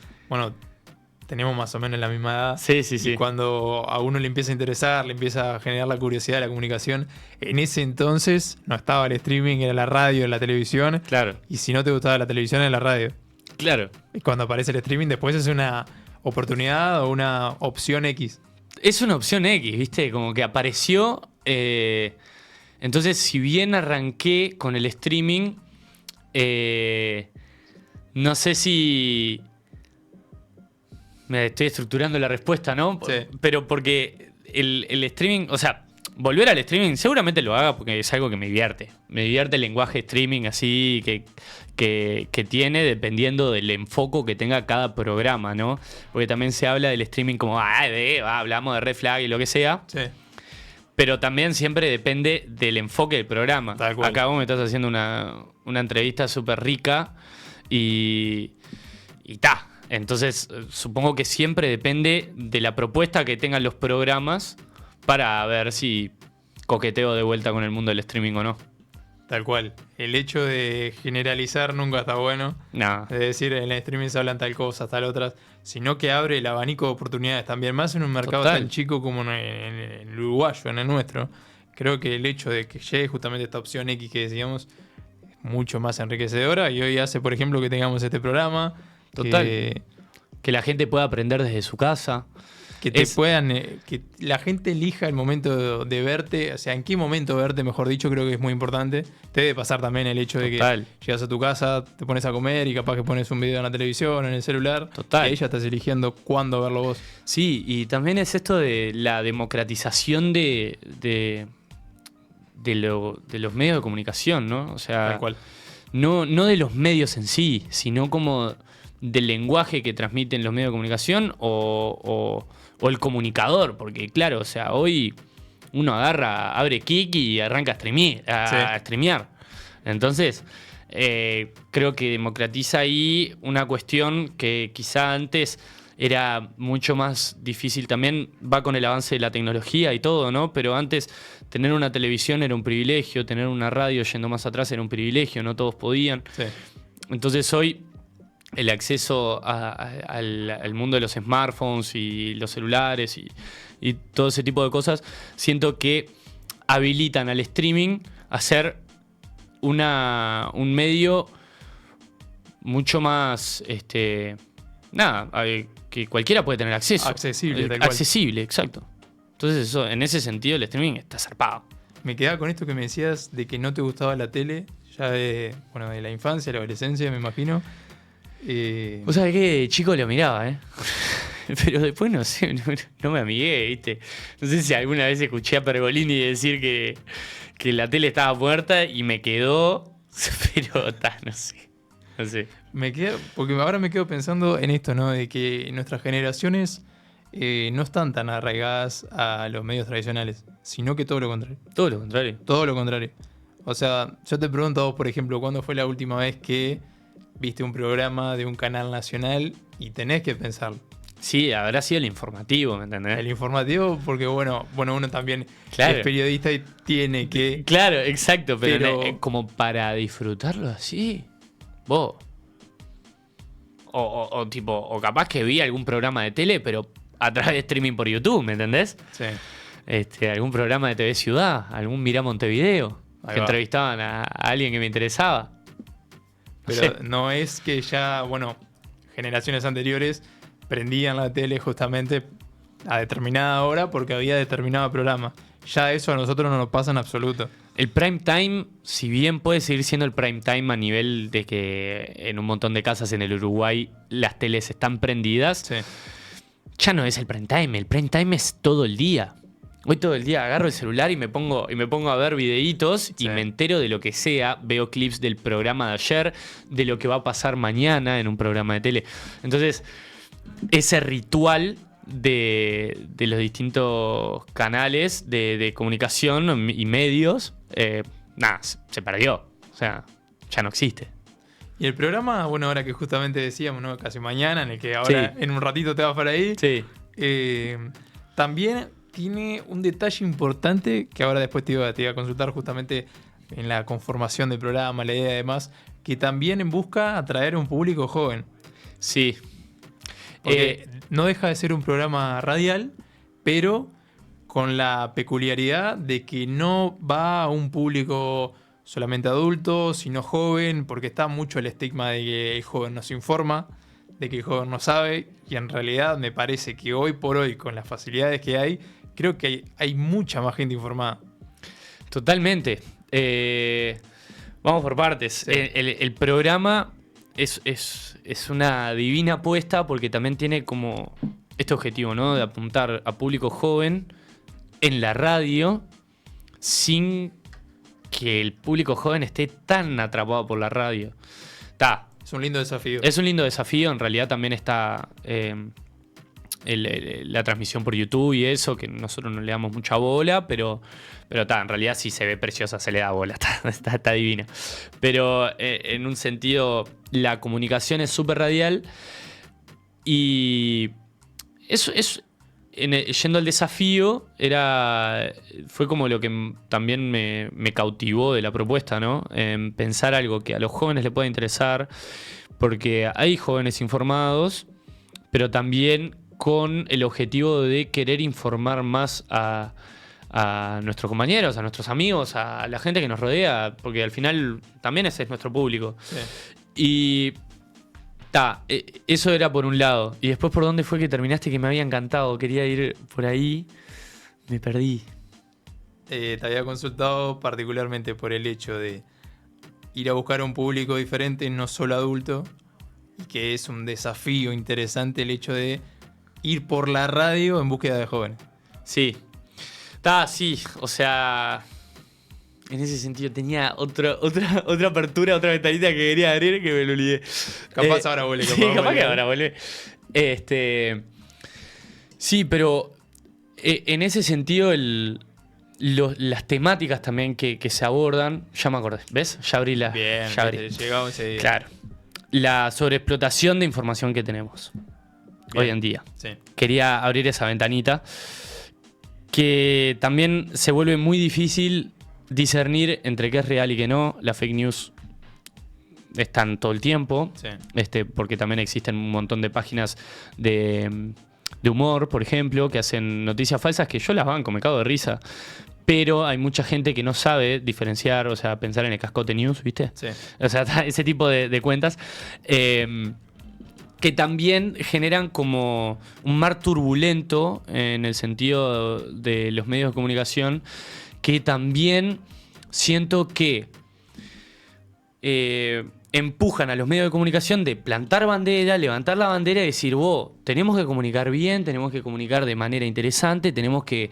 tenemos más o menos la misma edad. Sí. Y cuando a uno le empieza a interesar, le empieza a generar la curiosidad de la comunicación, en ese entonces no estaba el streaming, era la radio, la televisión. Claro. Y si no te gustaba la televisión, era la radio. Claro. Y cuando aparece el streaming, después es una oportunidad o una opción X. Es una opción X, ¿viste? Como que apareció. Entonces, si bien arranqué con el streaming, no sé si me estoy estructurando la respuesta, ¿no? Sí. Pero porque el streaming, o sea, volver al streaming seguramente lo haga porque es algo que me divierte. Me divierte el lenguaje streaming así que tiene dependiendo del enfoque que tenga cada programa, ¿no? Porque también se habla del streaming como, hablamos de Red Flag y lo que sea. Sí. Pero también siempre depende del enfoque del programa. Tal cual. Acá vos me estás haciendo una entrevista súper rica y Entonces, supongo que siempre depende de la propuesta que tengan los programas para ver si coqueteo de vuelta con el mundo del streaming o no. Tal cual. El hecho de generalizar nunca está bueno. No. Es decir, en el streaming se hablan tal cosa, tal otras, sino que abre el abanico de oportunidades también, más en un mercado Total. tan chico como en el uruguayo, en el nuestro. Creo que el hecho de que llegue justamente esta opción X que decíamos es mucho más enriquecedora y hoy hace, por ejemplo, que tengamos este programa. Total. Que la gente pueda aprender desde su casa. Que que la gente elija el momento de verte, o sea, en qué momento verte, mejor dicho, creo que es muy importante. Te debe pasar también el hecho de Total. que llegas a tu casa, te pones a comer y capaz que pones un video en la televisión, en el celular. Total. Y ahí ya estás eligiendo cuándo verlo vos. Sí, y también es esto de la democratización de los medios de comunicación, ¿no? O sea, Tal cual. no de los medios en sí, sino como del lenguaje que transmiten los medios de comunicación o el comunicador, porque claro, o sea, hoy uno abre Kik y arranca a streamear. Entonces, creo que democratiza ahí una cuestión que quizá antes era mucho más difícil. También va con el avance de la tecnología y todo, ¿no? Pero antes tener una televisión era un privilegio, tener una radio yendo más atrás era un privilegio, no todos podían. Sí. Entonces hoy el acceso al mundo de los smartphones y los celulares y todo ese tipo de cosas, siento que habilitan al streaming a ser un medio mucho más, que cualquiera puede tener acceso. Accesible, tal cual. Accesible, exacto. Entonces eso, en ese sentido el streaming está zarpado. Me quedaba con esto que me decías de que no te gustaba la tele, ya de la infancia, la adolescencia, me imagino. Vos sabés que chico lo miraba, pero después no sé, no me amigué, ¿viste? No sé si alguna vez escuché a Pergolini decir que la tele estaba muerta y me quedó, pero no sé. Porque ahora me quedo pensando en esto, ¿no? De que nuestras generaciones no están tan arraigadas a los medios tradicionales, sino que todo lo contrario. Todo lo contrario. Todo lo contrario. O sea, yo te pregunto a vos, por ejemplo, ¿cuándo fue la última vez que viste un programa de un canal nacional y tenés que pensarlo? Sí, habrá sido el informativo, ¿me entendés? El informativo, porque uno también claro. Es periodista y tiene que... Claro, exacto, pero como para disfrutarlo así, vos. O capaz que vi algún programa de tele, pero a través de streaming por YouTube, ¿me entendés? Sí. Algún programa de TV Ciudad, algún Mirá Montevideo, que entrevistaban a alguien que me interesaba. Pero no es que ya, generaciones anteriores prendían la tele justamente a determinada hora porque había determinado programa. Ya eso a nosotros no nos pasa en absoluto. El prime time, si bien puede seguir siendo el prime time a nivel de que en un montón de casas en el Uruguay las teles están prendidas, sí, ya no es el prime time. El prime time es todo el día. Hoy todo el día agarro el celular y me pongo a ver videitos y me entero de lo que sea. Veo clips del programa de ayer, de lo que va a pasar mañana en un programa de tele. Entonces, ese ritual de los distintos canales de comunicación y medios, se perdió. O sea, ya no existe. Y el programa, ahora que justamente decíamos, ¿no? Casi mañana, en el que ahora en un ratito te vas para ahí, también tiene un detalle importante que ahora después te iba a consultar justamente en la conformación del programa, la idea y demás, que también busca atraer a un público joven. Sí. Porque no deja de ser un programa radial, pero con la peculiaridad de que no va a un público solamente adulto, sino joven, porque está mucho el estigma de que el joven no se informa, de que el joven no sabe, y en realidad me parece que hoy por hoy, con las facilidades que hay, creo que hay mucha más gente informada. Totalmente. Vamos por partes. Sí. El programa es una divina apuesta porque también tiene como este objetivo, ¿no? De apuntar a público joven en la radio sin que el público joven esté tan atrapado por la radio. Es un lindo desafío. Es un lindo desafío. En realidad también está la transmisión por YouTube y eso, que nosotros no le damos mucha bola, pero en realidad sí se ve preciosa, se le da bola, está divina. Pero en un sentido, la comunicación es súper radial y eso es... Yendo al desafío, fue como lo que también me cautivó de la propuesta, ¿no? Pensar algo que a los jóvenes les pueda interesar, porque hay jóvenes informados, pero también con el objetivo de querer informar más a nuestros compañeros, a nuestros amigos, a la gente que nos rodea, porque al final también ese es nuestro público. Sí. Y... eso era por un lado. Y después, ¿por dónde fue que terminaste? Que me había encantado. Quería ir por ahí. Me perdí. Te había consultado particularmente por el hecho de ir a buscar un público diferente, no solo adulto. Y que es un desafío interesante el hecho de ir por la radio en búsqueda de jóvenes. Sí. Sí. O sea... en ese sentido tenía otra apertura, otra ventanita que quería abrir que me lo olvidé. Capaz ahora vuelve. Sí, capaz que ahora vuelve. Sí, pero en ese sentido las temáticas también que se abordan, ya me acordé, ¿ves? Ya abrí la... Bien, ya abrí. llegamos ese día. Claro. La sobreexplotación de información que tenemos hoy en día. Sí. Quería abrir esa ventanita que también se vuelve muy difícil discernir entre qué es real y qué no. Las fake news están todo el tiempo, Sí. porque también existen un montón de páginas de humor, por ejemplo, que hacen noticias falsas que yo las banco, me cago de risa. Pero hay mucha gente que no sabe diferenciar, o sea, pensar en el cascote news, ¿viste? Sí. O sea, ese tipo de cuentas que también generan como un mar turbulento en el sentido de los medios de comunicación, que también siento que empujan a los medios de comunicación de plantar bandera, levantar la bandera y decir, tenemos que comunicar bien, tenemos que comunicar de manera interesante, tenemos que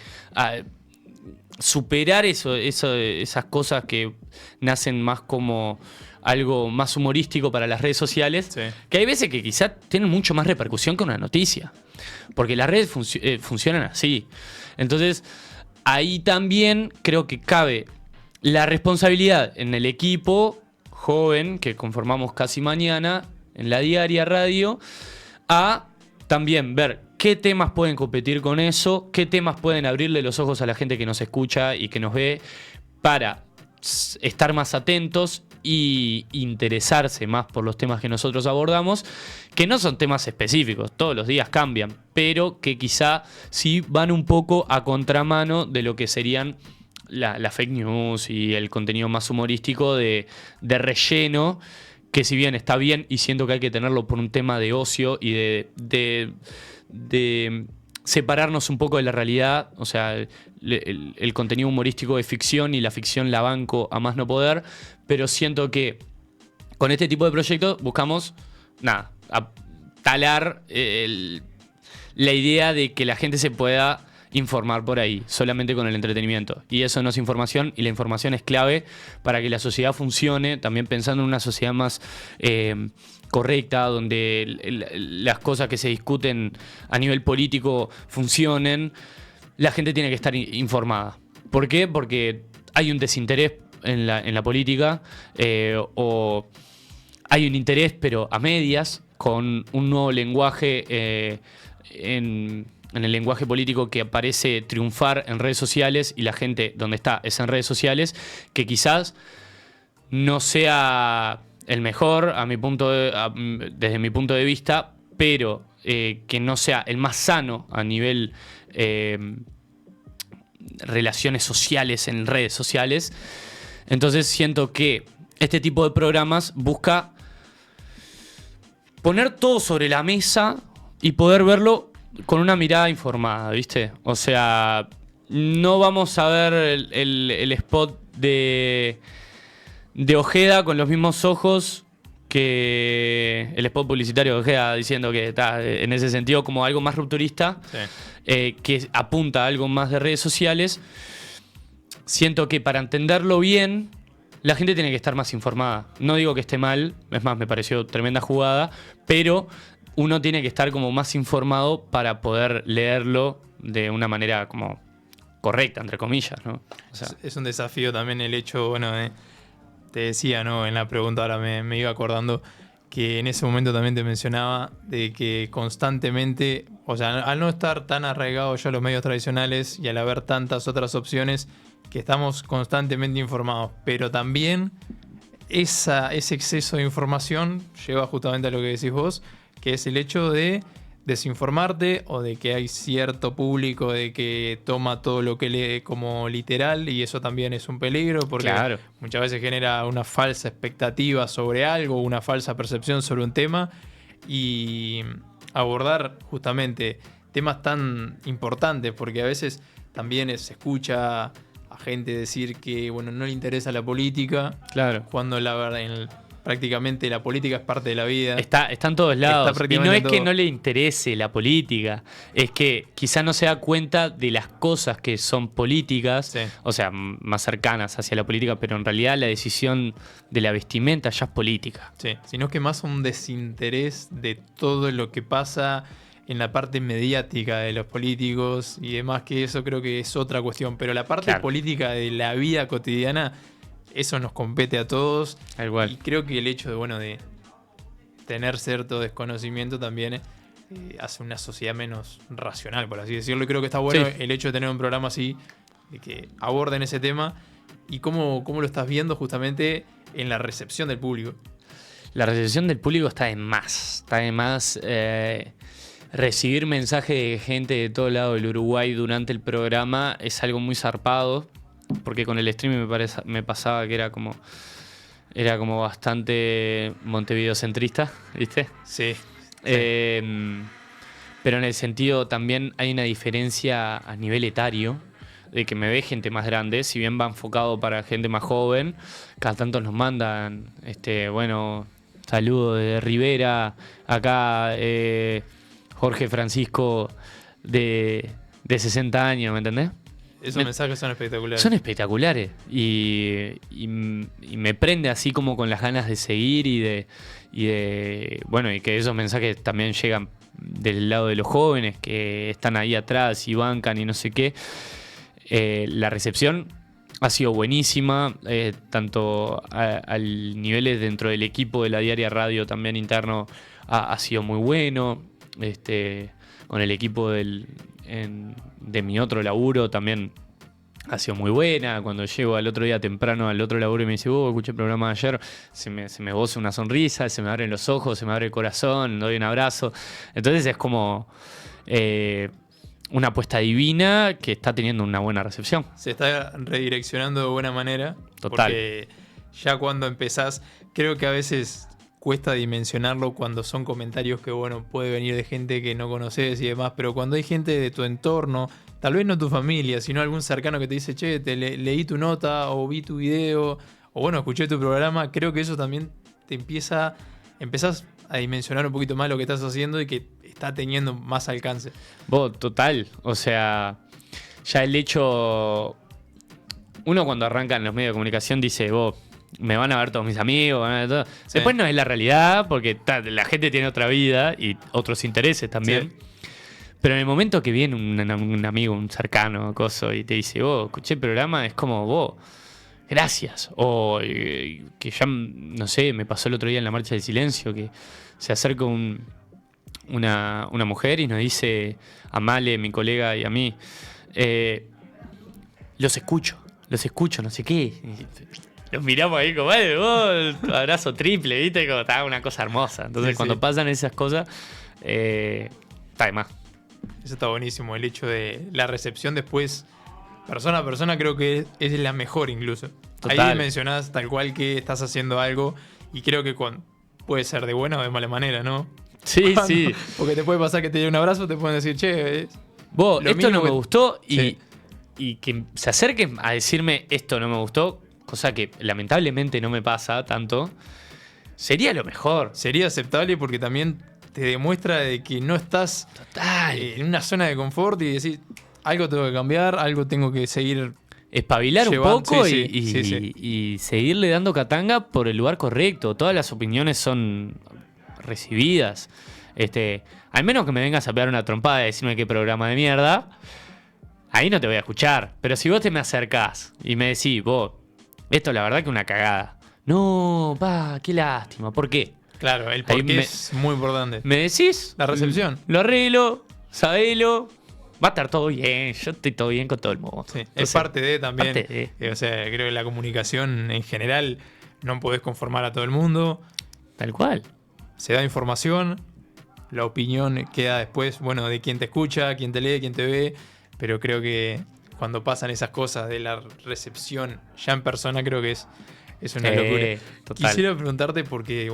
superar esas cosas que nacen más como algo más humorístico para las redes sociales, Sí. que hay veces que quizás tienen mucho más repercusión que una noticia, porque las redes funcionan así. Entonces, ahí también creo que cabe la responsabilidad en el equipo joven que conformamos Casi Mañana, en la Diaria Radio, a también ver qué temas pueden competir con eso, qué temas pueden abrirle los ojos a la gente que nos escucha y que nos ve para estar más atentos y interesarse más por los temas que nosotros abordamos, que no son temas específicos, todos los días cambian, pero que quizá sí van un poco a contramano de lo que serían la fake news y el contenido más humorístico de relleno, que si bien está bien y siento que hay que tenerlo por un tema de ocio y de separarnos un poco de la realidad, o sea, el contenido humorístico es ficción y la ficción la banco a más no poder, pero siento que con este tipo de proyectos buscamos, talar la idea de que la gente se pueda informar por ahí, solamente con el entretenimiento. Y eso no es información, y la información es clave para que la sociedad funcione, también pensando en una sociedad más correcta, donde las cosas que se discuten a nivel político funcionen. La gente tiene que estar informada. ¿Por qué? Porque hay un desinterés en la política, o hay un interés, pero a medias, con un nuevo lenguaje en el lenguaje político que parece triunfar en redes sociales, y la gente donde está es en redes sociales, que quizás no sea el mejor desde mi punto de vista, pero que no sea el más sano a nivel relaciones sociales en redes sociales. Entonces siento que este tipo de programas busca poner todo sobre la mesa y poder verlo con una mirada informada, ¿viste? O sea, no vamos a ver el spot de Ojeda con los mismos ojos que el spot publicitario de Ojeda, diciendo que está en ese sentido como algo más rupturista, sí, que apunta a algo más de redes sociales. Siento que para entenderlo bien, la gente tiene que estar más informada. No digo que esté mal, es más, me pareció tremenda jugada, pero uno tiene que estar como más informado para poder leerlo de una manera como correcta, entre comillas, ¿no? O sea, es un desafío también el hecho, te decía, ¿no? En la pregunta ahora me iba acordando que en ese momento también te mencionaba de que constantemente, o sea, al no estar tan arraigados ya a los medios tradicionales y al haber tantas otras opciones, que estamos constantemente informados, pero también ese exceso de información lleva justamente a lo que decís vos, que es el hecho de desinformarte, o de que hay cierto público de que toma todo lo que lee como literal, y eso también es un peligro porque claro, muchas veces genera una falsa expectativa sobre algo, una falsa percepción sobre un tema, y abordar justamente temas tan importantes, porque a veces también se escucha a gente decir que no le interesa la política, claro, cuando la verdad prácticamente la política es parte de la vida. Está en todos lados. Y no es que todo. no le interese la política, es que quizá no se da cuenta de las cosas que son políticas, Sí. o sea, más cercanas hacia la política, pero en realidad la decisión de la vestimenta ya es política. Sí, sino que más un desinterés de todo lo que pasa en la parte mediática de los políticos y demás, que eso creo que es otra cuestión. Pero la parte Claro. política de la vida cotidiana, eso nos compete a todos. Tal Y cual. creo que el hecho de tener cierto desconocimiento también hace una sociedad menos racional, por así decirlo. Y creo que está bueno Sí. el hecho de tener un programa así, de que aborden ese tema. ¿Y cómo lo estás viendo justamente en la recepción del público? La recepción del público está de más. Está de más. Recibir mensajes de gente de todo lado del Uruguay durante el programa es algo muy zarpado. Porque con el streaming me pasaba que era como bastante montevideocentrista, ¿viste? Sí. Pero en el sentido también hay una diferencia a nivel etario, de que me ve gente más grande, si bien va enfocado para gente más joven, cada tanto nos mandan, bueno, saludos de Rivera, acá Jorge Francisco de 60 años, ¿me entendés? Esos mensajes son espectaculares. Son espectaculares y me prende así como con las ganas de seguir y que esos mensajes también llegan del lado de los jóvenes que están ahí atrás y bancan y no sé qué. La recepción ha sido buenísima, tanto al nivel dentro del equipo de la Diaria Radio también interno ha sido muy bueno. Con el equipo de mi otro laburo también ha sido muy buena. Cuando llego al otro día temprano al otro laburo y me dice, escuché el programa de ayer, se me goza una sonrisa, se me abren los ojos, se me abre el corazón, doy un abrazo. Entonces es como una apuesta divina que está teniendo una buena recepción. Se está redireccionando de buena manera. Total. Porque ya cuando empezás, creo que a veces cuesta dimensionarlo cuando son comentarios que, puede venir de gente que no conoces y demás, pero cuando hay gente de tu entorno, tal vez no tu familia, sino algún cercano que te dice, che, leí tu nota, o vi tu video, o escuché tu programa, creo que eso también te empezás a dimensionar un poquito más lo que estás haciendo y que está teniendo más alcance. Total, o sea, ya el hecho, uno cuando arranca en los medios de comunicación dice, me van a ver todos mis amigos, van a ver todo. Sí. Después no es la realidad, porque la gente tiene otra vida y otros intereses también. Sí. Pero en el momento que viene un amigo, un cercano, y te dice, escuché el programa, es como, gracias. O que ya, no sé, me pasó el otro día en la Marcha del Silencio, que se acerca una mujer y nos dice, a Male, mi colega, y a mí, los escucho, no sé qué. Los miramos ahí como, abrazo triple, ¿viste? Como está una cosa hermosa. Entonces, cuando pasan esas cosas, está de más. Eso está buenísimo. El hecho de la recepción después, persona a persona, creo que es la mejor incluso. Total. Ahí mencionás tal cual que estás haciendo algo y creo que puede ser de buena o de mala manera, ¿no? Sí, sí. Porque te puede pasar que te dé un abrazo, te pueden decir, che, esto mismo no me que- gustó Sí. y que se acerquen a decirme esto no me gustó, cosa que lamentablemente no me pasa tanto, sería lo mejor. sería aceptable porque también te demuestra de que no estás Total. en una zona de confort y decís, algo tengo que cambiar, algo tengo que seguir. Espabilar un Llevan- poco sí, y, sí, sí. y seguirle dando catanga por el lugar correcto. Todas las opiniones son recibidas. Al menos que me vengas a pegar una trompada y decirme qué programa de mierda, ahí no te voy a escuchar. Pero si vos te me acercás y me decís, esto la verdad que es una cagada. No, qué lástima. ¿Por qué? Claro, el Ahí porqué es muy importante. ¿Me decís? La recepción. Lo arreglo, sabelo. Va a estar todo bien. Yo estoy todo bien con todo el mundo. Sí, es Entonces, parte de también. parte de. O sea, creo que la comunicación en general no podés conformar a todo el mundo. Tal cual. Se da información, la opinión queda después, de quién te escucha, quién te lee, quién te ve. Pero creo que cuando pasan esas cosas de la recepción ya en persona, creo que es una locura. Total. Quisiera preguntarte porque,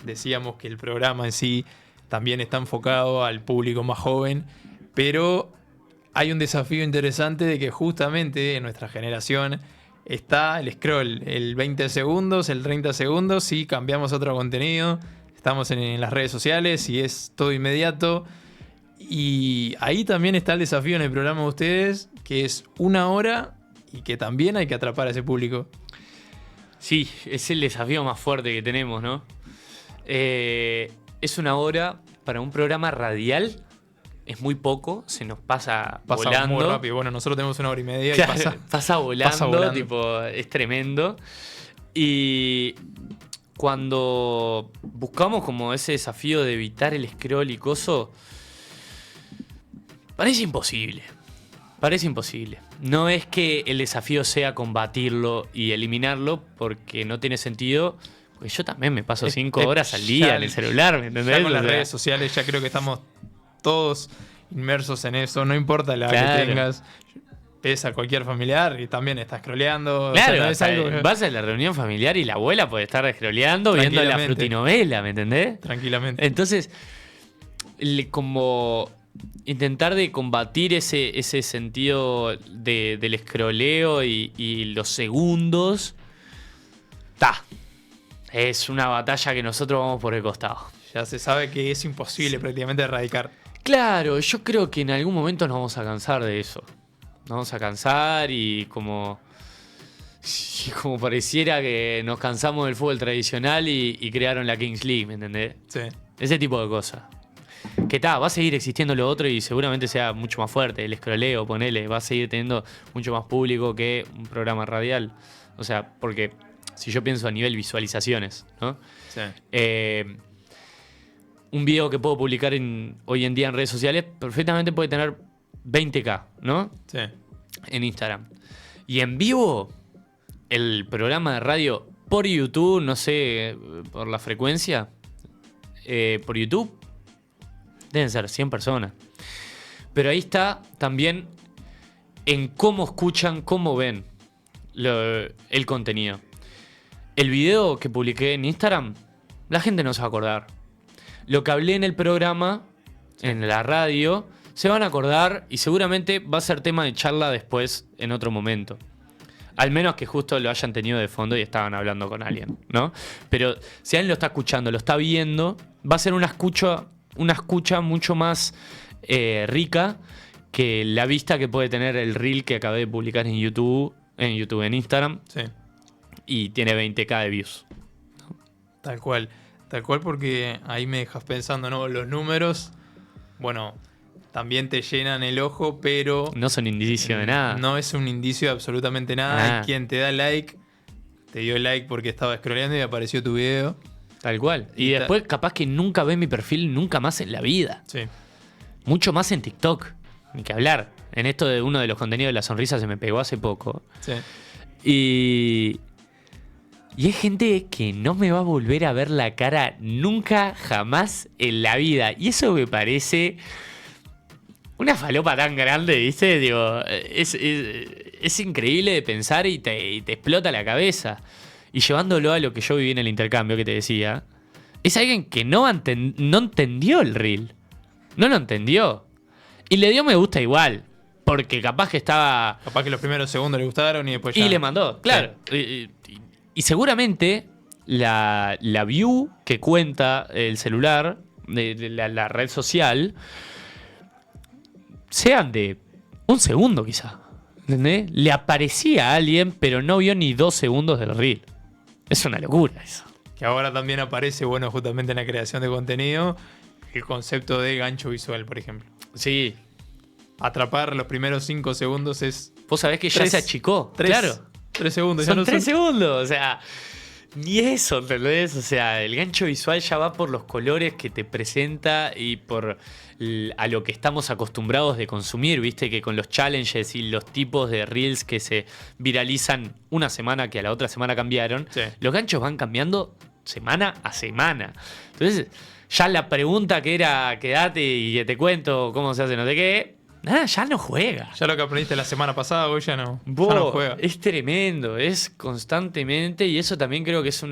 decíamos que el programa en sí también está enfocado al público más joven, pero hay un desafío interesante de que justamente en nuestra generación está el scroll, el 20 segundos, el 30 segundos, y cambiamos a otro contenido. Estamos en las redes sociales y es todo inmediato. Y ahí también está el desafío en el programa de ustedes, que es 1 hora y que también hay que atrapar a ese público. Sí, es el desafío más fuerte que tenemos, ¿no? Es 1 hora para un programa radial. Es muy poco, se nos pasa volando. Muy rápido. Bueno, nosotros tenemos 1 hora y media Claro, y pasa volando, tipo, es tremendo. Y cuando buscamos como ese desafío de evitar el scroll y coso, parece imposible. Parece imposible. No es que el desafío sea combatirlo y eliminarlo, porque no tiene sentido. Porque yo también me paso 5 horas al día en el celular, ¿me entendés? Ya con las redes sociales ya creo que estamos todos inmersos en eso. No importa la edad que tengas. Ves a cualquier familiar y también está scrolleando. Claro, o sea, no es algo que... vas a la reunión familiar y la abuela puede estar scrolleando viendo la frutinovela, ¿me entendés? Tranquilamente. Entonces, como intentar de combatir ese sentido del scrolleo y los segundos, es una batalla que nosotros vamos por el costado. Ya se sabe que es imposible prácticamente erradicar. Claro, yo creo que en algún momento nos vamos a cansar de eso. Nos vamos a cansar y como pareciera que nos cansamos del fútbol tradicional y crearon la Kings League, ¿me entendés? Sí. Ese tipo de cosas. Que va a seguir existiendo lo otro y seguramente sea mucho más fuerte. El scrolleo, ponele, va a seguir teniendo mucho más público que un programa radial. O sea, porque si yo pienso a nivel visualizaciones, ¿no? Sí. Un video que puedo publicar hoy en día en redes sociales perfectamente puede tener 20K, ¿no? Sí. En Instagram. Y en vivo, el programa de radio por YouTube, no sé, por la frecuencia, por YouTube, deben ser 100 personas. Pero ahí está también en cómo escuchan, cómo ven el contenido. El video que publiqué en Instagram, la gente no se va a acordar. Lo que hablé en el programa, en la radio, se van a acordar y seguramente va a ser tema de charla después en otro momento. Al menos que justo lo hayan tenido de fondo y estaban hablando con alguien, ¿no? Pero si alguien lo está escuchando, lo está viendo, va a ser una escucha mucho más rica que la vista que puede tener el reel que acabé de publicar en en Instagram. Sí. Y tiene 20K de views. Tal cual porque ahí me dejas pensando, ¿no? Los números, bueno, también te llenan el ojo, pero... No son indicio de nada. No es un indicio de absolutamente nada. Y quien te da like, te dio like porque estaba scrolleando y apareció tu video. Tal cual. Y después capaz que nunca ve mi perfil nunca más en la vida. Sí. Mucho más en TikTok. Ni que hablar. En esto de uno de los contenidos de la sonrisa se me pegó hace poco. Sí. Y hay gente que no me va a volver a ver la cara nunca, jamás en la vida. Y eso me parece una falopa tan grande, ¿viste? Digo, es increíble de pensar y te explota la cabeza. Y llevándolo a lo que yo viví en el intercambio que te decía, es alguien que no entendió el reel. No lo entendió. Y le dio me gusta igual. Porque capaz que estaba... Capaz que los primeros segundos le gustaron y después ya... Y le mandó, claro. Sí. Y seguramente la view que cuenta el celular, de la red social, sean de 1 segundo quizá. ¿Entendés? Le aparecía a alguien, pero no vio ni 2 segundos del reel. Es una locura eso. Que ahora también aparece, bueno, justamente en la creación de contenido, el concepto de gancho visual, por ejemplo. Sí. Atrapar los primeros 5 segundos es... Vos sabés que ya se achicó. Claro. 3 segundos. Son 3 segundos. O sea, ni eso, ¿entendés? O sea, el gancho visual ya va por los colores que te presenta y por a lo que estamos acostumbrados de consumir, ¿viste? Que con los challenges y los tipos de reels que se viralizan una semana que a la otra semana cambiaron, sí, los ganchos van cambiando semana a semana. Entonces, ya la pregunta que era quédate y que te cuento cómo se hace no sé qué, ya no juega. Ya lo que aprendiste la semana pasada, hoy ya no juega. Es tremendo, es constantemente, y eso también creo que es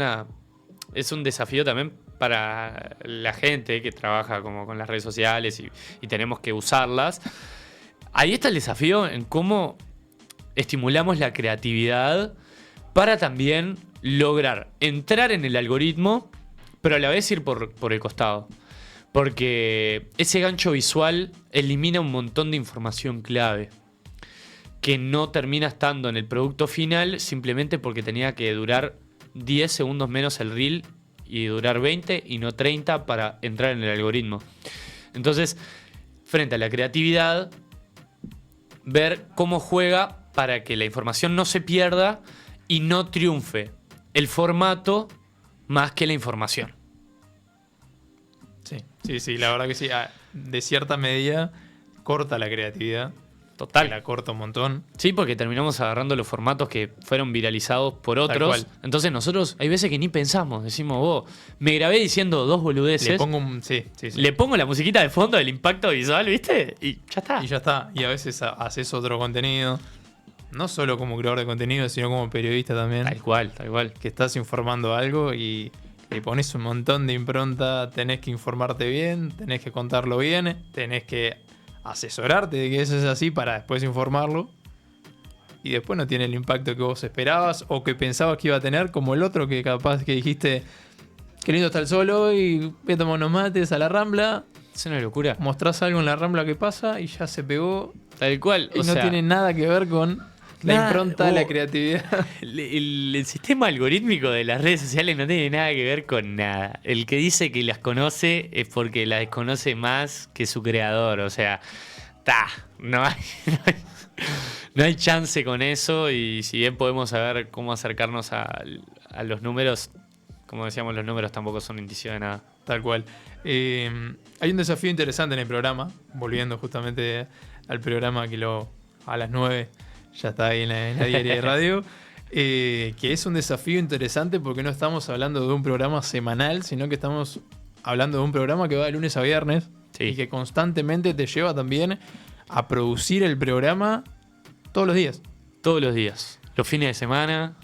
un desafío también para la gente que trabaja como con las redes sociales y tenemos que usarlas. Ahí está el desafío en cómo estimulamos la creatividad para también lograr entrar en el algoritmo, pero a la vez ir por el costado. Porque ese gancho visual elimina un montón de información clave que no termina estando en el producto final simplemente porque tenía que durar 10 segundos menos el reel y durar 20 y no 30 para entrar en el algoritmo. Entonces, frente a la creatividad, ver cómo juega para que la información no se pierda y no triunfe el formato más que la información. Sí, la verdad que sí. De cierta medida corta la creatividad. Total. La corta un montón. Sí, porque terminamos agarrando los formatos que fueron viralizados por otros. Entonces nosotros hay veces que ni pensamos. Decimos, me grabé diciendo 2 boludeces. Le pongo sí. Le pongo la musiquita de fondo del impacto visual, ¿viste? Y ya está. Y a veces haces otro contenido. No solo como creador de contenido, sino como periodista también. Tal cual. Que estás informando algo y le pones un montón de impronta. Tenés que informarte bien, tenés que contarlo bien, tenés que asesorarte de que eso es así para después informarlo. Y después no tiene el impacto que vos esperabas o que pensabas que iba a tener, como el otro que capaz que dijiste, qué lindo está el sol hoy, voy a tomar unos mates a la Rambla. Es una locura. Mostrás algo en la Rambla que pasa y ya se pegó. Tal cual. Y no tiene nada que ver con la impronta, la creatividad. El sistema algorítmico de las redes sociales no tiene nada que ver con nada. El que dice que las conoce es porque las desconoce más que su creador. O sea, no hay chance con eso. Y si bien podemos saber cómo acercarnos a los números, como decíamos, los números tampoco son indicio de nada. Tal cual. Hay un desafío interesante en el programa, volviendo justamente al programa que a las 9 ya está ahí en la diaria de radio, que es un desafío interesante porque no estamos hablando de un programa semanal, sino que estamos hablando de un programa que va de lunes a viernes. Sí. Y que constantemente te lleva también a producir el programa todos los días. Todos los días. Los fines de semana.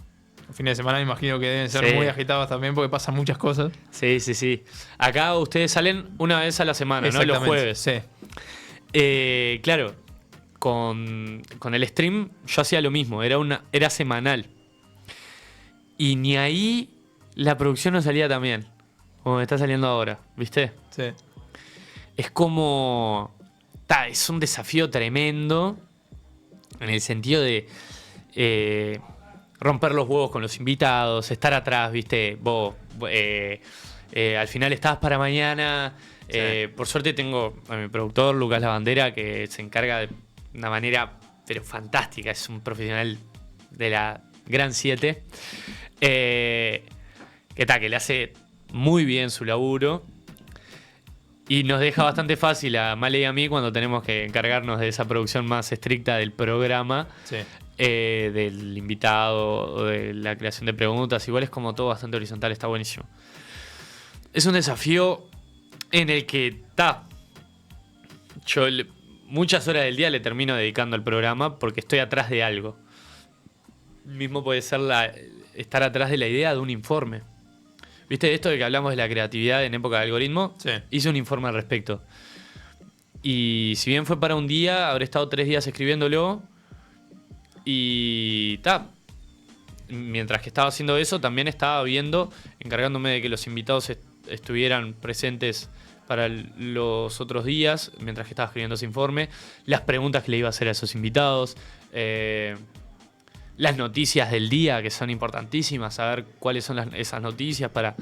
Los fines de semana me imagino que deben ser muy agitados también porque pasan muchas cosas. Sí. Acá ustedes salen una vez a la semana, ¿no? Los jueves. Sí. Claro. Con el stream yo hacía lo mismo, era semanal. Y ni ahí la producción no salía tan bien como me está saliendo ahora, ¿viste? Sí. Es como... es un desafío tremendo en el sentido de romper los huevos con los invitados, estar atrás, ¿viste? Vos al final estás para mañana. Sí. Por suerte tengo a mi productor, Lucas Lavandera, que se encarga de una manera pero fantástica, es un profesional de la Gran 7, que le hace muy bien su laburo y nos deja bastante fácil a Male y a mí cuando tenemos que encargarnos de esa producción más estricta del programa. Sí. Del invitado o de la creación de preguntas. Igual es como todo bastante horizontal, está buenísimo. Es un desafío en el que yo muchas horas del día le termino dedicando al programa porque estoy atrás de algo. Mismo puede ser estar atrás de la idea de un informe. ¿Viste esto de que hablamos de la creatividad en época de algoritmo? Sí. Hice un informe al respecto. Y si bien fue para un día, habré estado 3 días escribiéndolo. Y mientras que estaba haciendo eso, también estaba encargándome de que los invitados estuvieran presentes para los otros días, mientras que estaba escribiendo ese informe, las preguntas que le iba a hacer a esos invitados, las noticias del día, que son importantísimas, saber cuáles son esas noticias para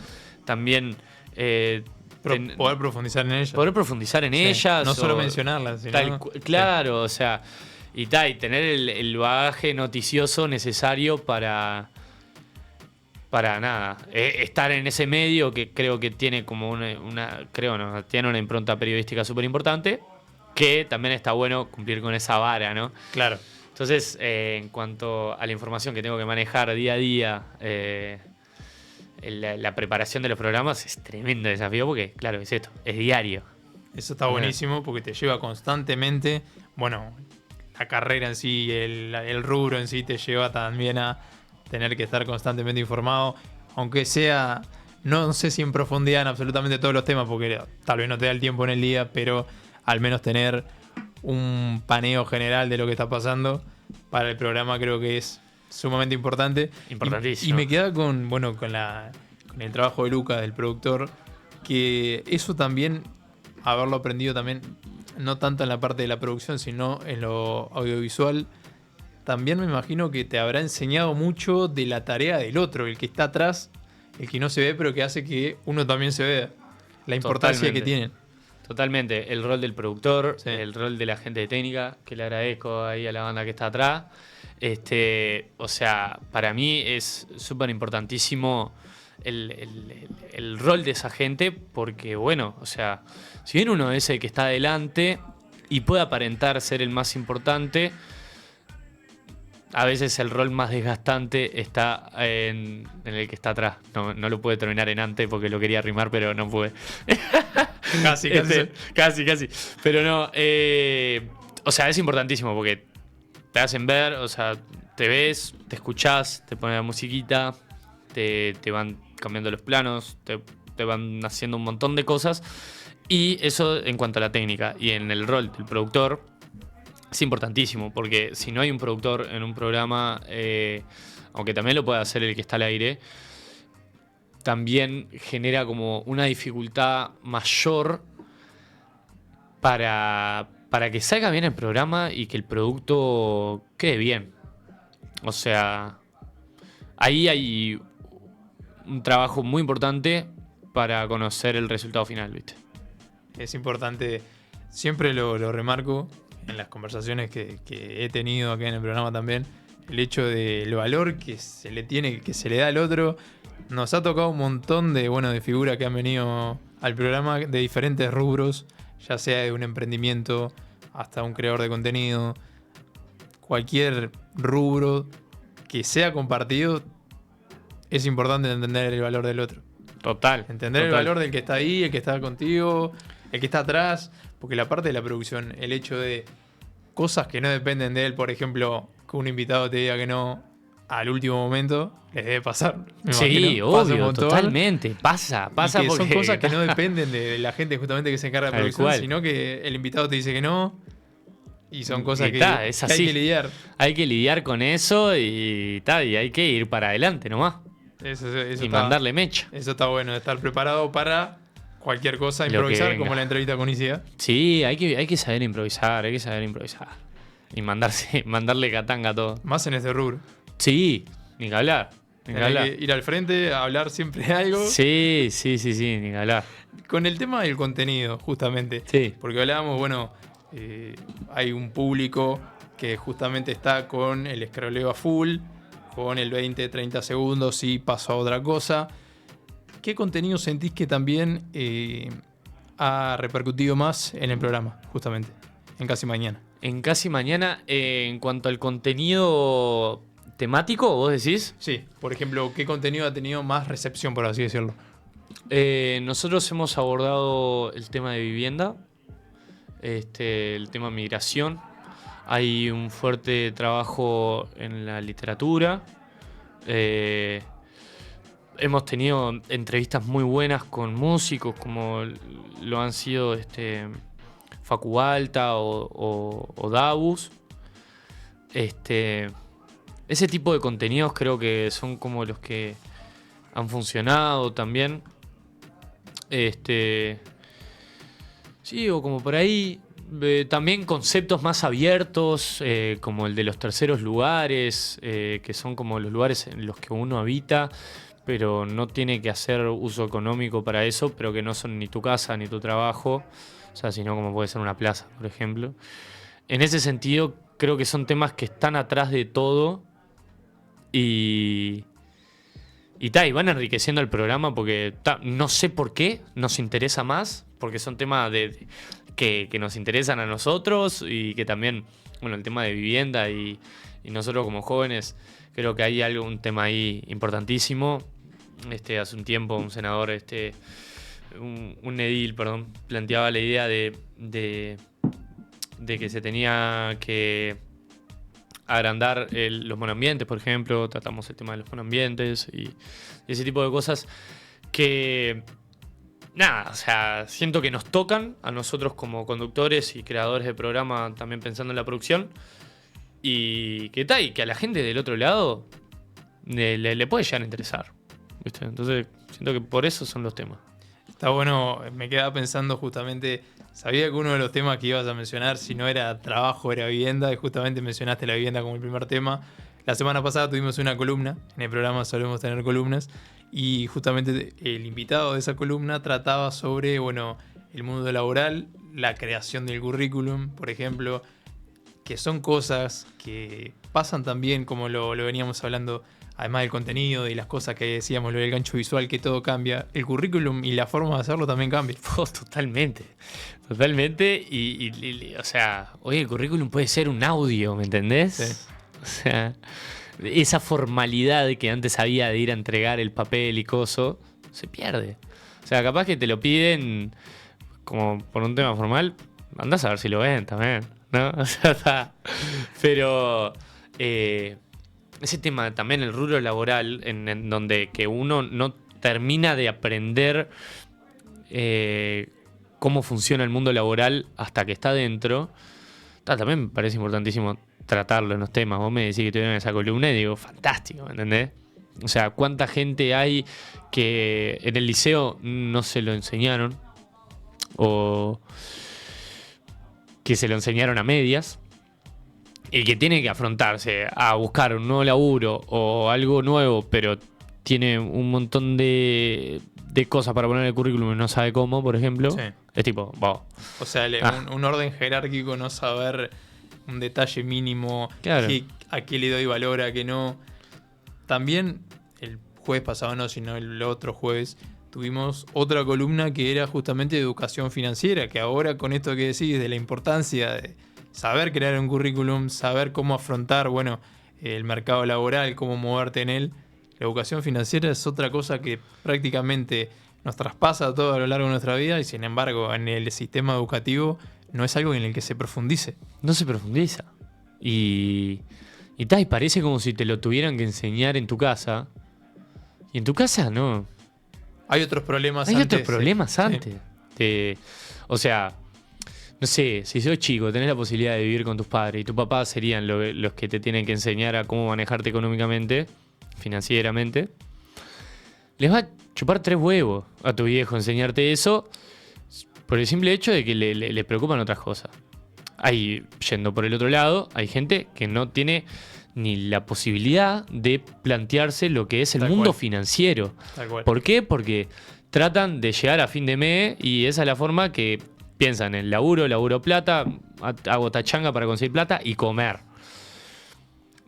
también poder profundizar en ellas. Poder profundizar en ellas. No solo mencionarlas, sino... Claro, o sea, y tener el bagaje noticioso necesario para nada, estar en ese medio que creo que tiene como tiene una impronta periodística súper importante, que también está bueno cumplir con esa vara, ¿no? Claro. Entonces, en cuanto a la información que tengo que manejar día a día, la preparación de los programas es tremendo desafío porque, claro, es diario. Eso está buenísimo porque te lleva constantemente, la carrera en sí, el rubro en sí te lleva también a tener que estar constantemente informado, aunque sea, no sé si en profundidad en absolutamente todos los temas, porque tal vez no te da el tiempo en el día, pero al menos tener un paneo general de lo que está pasando para el programa creo que es sumamente importante. Importantísimo. Y me queda con el trabajo de Lucas, del productor, que eso también, haberlo aprendido también, no tanto en la parte de la producción, sino en lo audiovisual, también me imagino que te habrá enseñado mucho de la tarea del otro, el que está atrás, el que no se ve, pero que hace que uno también se vea. La importancia que tienen. Totalmente. El rol del productor, Sí. el rol de la gente de técnica, que le agradezco ahí a la banda que está atrás. O sea, para mí es súper importantísimo el rol de esa gente, porque bueno, o sea, si bien uno es el que está adelante y puede aparentar ser el más importante, a veces el rol más desgastante está en el que está atrás. No lo pude terminar en antes porque lo quería rimar, pero no pude. Casi. Pero no, o sea, es importantísimo porque te hacen ver, o sea, te ves, te escuchás, te ponen la musiquita, te van cambiando los planos, te van haciendo un montón de cosas. Y eso en cuanto a la técnica. Y en el rol del productor es importantísimo, porque si no hay un productor en un programa, aunque también lo puede hacer el que está al aire, también genera como una dificultad mayor para que salga bien el programa y que el producto quede bien. O sea, ahí hay un trabajo muy importante para conocer el resultado final, ¿viste? Es importante, siempre lo remarco en las conversaciones que he tenido acá en el programa también, el hecho del valor que se le da al otro. Nos ha tocado un montón de figuras que han venido al programa de diferentes rubros, ya sea de un emprendimiento hasta un creador de contenido, cualquier rubro que sea compartido, es importante entender el valor del otro. Entender el valor del que está ahí, el que está contigo, el que está atrás, porque la parte de la producción, el hecho de cosas que no dependen de él, por ejemplo, que un invitado te diga que no al último momento, les debe pasar. Sí, obvio, totalmente. Pasa porque porque son cosas que no dependen de la gente justamente que se encarga de Tal producción, cual. sino que el invitado te dice que no, y son cosas que es así. hay que lidiar. Hay que lidiar con eso y hay que ir para adelante nomás. Eso Y mandarle mecha. Eso está bueno, estar preparado para cualquier cosa, Lo improvisar, que venga. como la entrevista con Isia. Sí, hay que saber improvisar, Y mandarle catanga a todo. Más en este rubro. Sí, ni que hablar. Hay que ir al frente, a hablar siempre de algo. Sí, ni que hablar. Con el tema del contenido, justamente. Sí. Porque hablábamos, hay un público que justamente está con el scrolleo a full, con el 20-30 segundos y pasó a otra cosa. ¿Qué contenido sentís que también ha repercutido más en el programa, justamente, en Casi Mañana? En Casi Mañana, en cuanto al contenido temático, ¿vos decís? Sí, por ejemplo, ¿qué contenido ha tenido más recepción, por así decirlo? Nosotros hemos abordado el tema de vivienda, el tema migración. Hay un fuerte trabajo en la literatura. Hemos tenido entrevistas muy buenas con músicos, como lo han sido Facu Alta o Davus. Ese tipo de contenidos creo que son como los que han funcionado también. Sí, o como por ahí. También conceptos más abiertos, como el de los terceros lugares, que son como los lugares en los que uno habita, pero no tiene que hacer uso económico para eso, pero que no son ni tu casa ni tu trabajo, o sea, sino como puede ser una plaza, por ejemplo. En ese sentido, creo que son temas que están atrás de todo y van enriqueciendo el programa porque no sé por qué nos interesa más, porque son temas que nos interesan a nosotros y que también, el tema de vivienda y nosotros como jóvenes, creo que hay un tema ahí importantísimo. Hace un tiempo un senador, un edil, planteaba la idea de que se tenía que agrandar los monoambientes, por ejemplo. Tratamos el tema de los monoambientes y ese tipo de cosas que, nada, o sea, siento que nos tocan a nosotros como conductores y creadores de programa, también pensando en la producción. y que tal, y que a la gente del otro lado le puede llegar a interesar. ¿Viste? Entonces, siento que por eso son los temas. Está bueno, me quedaba pensando justamente, sabía que uno de los temas que ibas a mencionar, si no era trabajo, era vivienda, y justamente mencionaste la vivienda como el primer tema. La semana pasada tuvimos una columna, en el programa solemos tener columnas, y justamente el invitado de esa columna trataba sobre, bueno, el mundo laboral, la creación del currículum, por ejemplo, que son cosas que pasan también, como lo veníamos hablando, además del contenido y las cosas que decíamos, lo del gancho visual, que todo cambia, el currículum y la forma de hacerlo también cambia. Totalmente. Totalmente. O sea, hoy el currículum puede ser un audio, ¿me entendés? Sí. O sea, esa formalidad que antes había de ir a entregar el papel y coso, se pierde. O sea, capaz que te lo piden como por un tema formal, andás a ver si lo ven también, ¿no? O sea, está. Pero ese tema también, el rubro laboral, en donde que uno no termina de aprender cómo funciona el mundo laboral hasta que está dentro, también me parece importantísimo tratarlo en los temas. Vos me decís que tuvieron esa columna y digo, fantástico, ¿me entendés? O sea, ¿cuánta gente hay que en el liceo no se lo enseñaron? O que se lo enseñaron a medias y que tiene que afrontarse a buscar un nuevo laburo o algo nuevo, pero tiene un montón de cosas para poner en el currículum y no sabe cómo, por ejemplo. Sí. Es tipo, wow. O sea, un orden jerárquico, no saber un detalle mínimo, Claro. a qué le doy valor, a qué no. También el jueves pasado, no, sino el otro jueves, tuvimos otra columna que era justamente de educación financiera, que ahora con esto que decís de la importancia de saber crear un currículum, saber cómo afrontar, bueno, el mercado laboral, cómo moverte en él, la educación financiera es otra cosa que prácticamente nos traspasa todo a lo largo de nuestra vida y sin embargo en el sistema educativo no es algo en el que se profundice. No se profundiza. Y parece como si te lo tuvieran que enseñar en tu casa. Y en tu casa no. Hay otros problemas Hay antes. otros problemas Sí. antes. O sea, no sé, si sos chico, tenés la posibilidad de vivir con tus padres y tus papás serían los que te tienen que enseñar a cómo manejarte económicamente, financieramente. Les va a chupar 3 huevos a tu viejo enseñarte eso por el simple hecho de que le preocupan otras cosas. Hay, yendo por el otro lado, hay gente que no tiene ni la posibilidad de plantearse lo que es el Tal mundo cual. financiero. Tal cual. ¿Por qué? Porque tratan de llegar a fin de mes y esa es la forma que piensan en laburo plata, hago tachanga para conseguir plata y comer.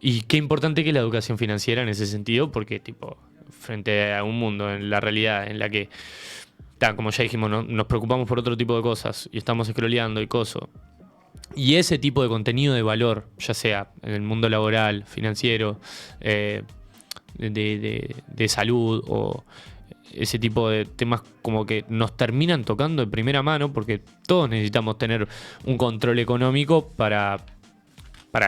Y qué importante que es la educación financiera en ese sentido, porque tipo, frente a un mundo, en la realidad en la que, como ya dijimos, nos preocupamos por otro tipo de cosas y estamos scrolleando y coso. Y ese tipo de contenido de valor, ya sea en el mundo laboral, financiero, de salud o ese tipo de temas como que nos terminan tocando de primera mano porque todos necesitamos tener un control económico para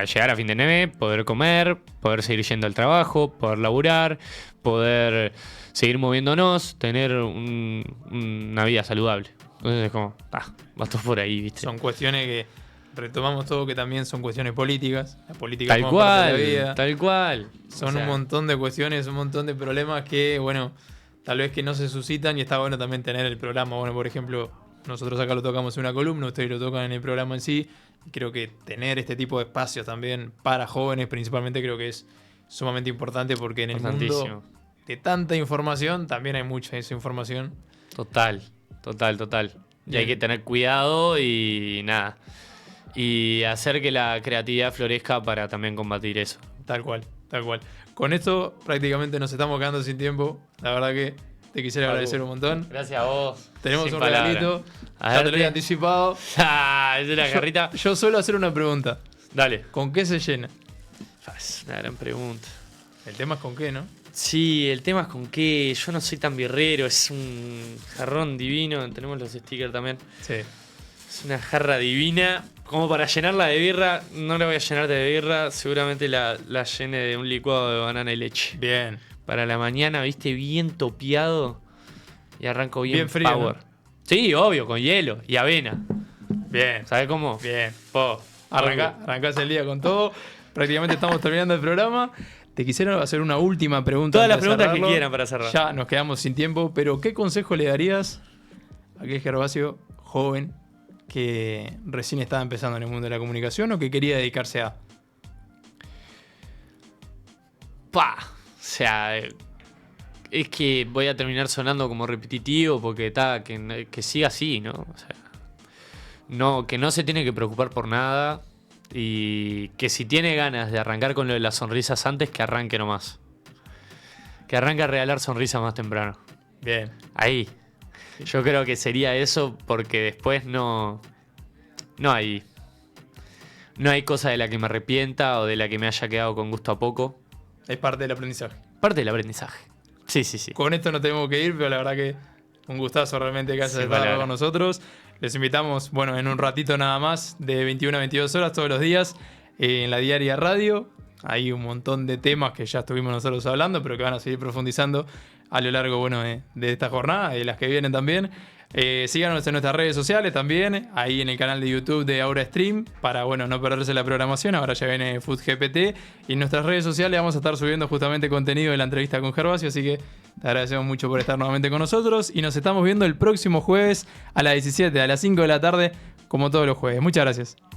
llegar a fin de mes, poder comer, poder seguir yendo al trabajo, poder laburar, poder seguir moviéndonos, tener una vida saludable. Entonces es como, va todo por ahí, ¿viste? Son cuestiones que retomamos todo, que también son cuestiones políticas. La política Tal forma parte de la cual, vida. tal cual. Son O sea, un montón de cuestiones, un montón de problemas que, bueno, tal vez que no se suscitan y está bueno también tener el programa. Bueno, por ejemplo, nosotros acá lo tocamos en una columna, ustedes lo tocan en el programa en sí. Y creo que tener este tipo de espacios también para jóvenes principalmente creo que es sumamente importante porque en el mundo importantísimo. de tanta información también hay mucha desinformación. Total. Y hay que tener cuidado y nada. Y hacer que la creatividad florezca para también combatir eso. Tal cual, tal cual. Con esto prácticamente nos estamos quedando sin tiempo. La verdad que te quisiera agradecer un montón. Gracias a vos. Tenemos Sin un palabras. regalito. A Ya te ver, lo había anticipado. Es una garrita. Yo suelo hacer una pregunta. Dale. ¿Con qué se llena? Es una gran pregunta. El tema es con qué, ¿no? Sí, el tema es con qué. Yo no soy tan birrero, es un jarrón divino. Tenemos los stickers también. Sí. Es una jarra divina. Como para llenarla de birra, no la voy a llenar de birra. Seguramente la llene de un licuado de banana y leche. Bien. Para la mañana, viste, bien topeado. Y arranco bien Bien frío, power. ¿no? Sí, obvio, con hielo y avena. Bien. ¿Sabes cómo? Bien. Po. Arrancás el día con todo. prácticamente estamos terminando el programa. Te quisiera hacer una última pregunta. Todas las antes de preguntas que cerrarlo. quieran para cerrar. Ya nos quedamos sin tiempo, pero ¿qué consejo le darías a aquel Gervasio joven que recién estaba empezando en el mundo de la comunicación o que quería dedicarse a? O sea, es que voy a terminar sonando como repetitivo porque que siga así, ¿no? O sea, que no se tiene que preocupar por nada y que si tiene ganas de arrancar con lo de las sonrisas antes, que arranque nomás. Que arranque a regalar sonrisas más temprano. Bien. Ahí. Yo creo que sería eso porque después no hay cosa de la que me arrepienta o de la que me haya quedado con gusto a poco. Es parte del aprendizaje. Parte del aprendizaje. Sí. Con esto nos tenemos que ir, pero la verdad que un gustazo realmente que hayas estado con nosotros. Les invitamos, en un ratito nada más, de 21 a 22 horas todos los días, en la Diaria Radio. Hay un montón de temas que ya estuvimos nosotros hablando, pero que van a seguir profundizando a lo largo de esta jornada y de las que vienen también. Síganos en nuestras redes sociales también, ahí en el canal de YouTube de Aura Stream, para no perderse la programación. Ahora ya viene Food GPT y en nuestras redes sociales vamos a estar subiendo justamente contenido de la entrevista con Gervasio, así que te agradecemos mucho por estar nuevamente con nosotros y nos estamos viendo el próximo jueves a las 17, a las 5 de la tarde, como todos los jueves. Muchas gracias.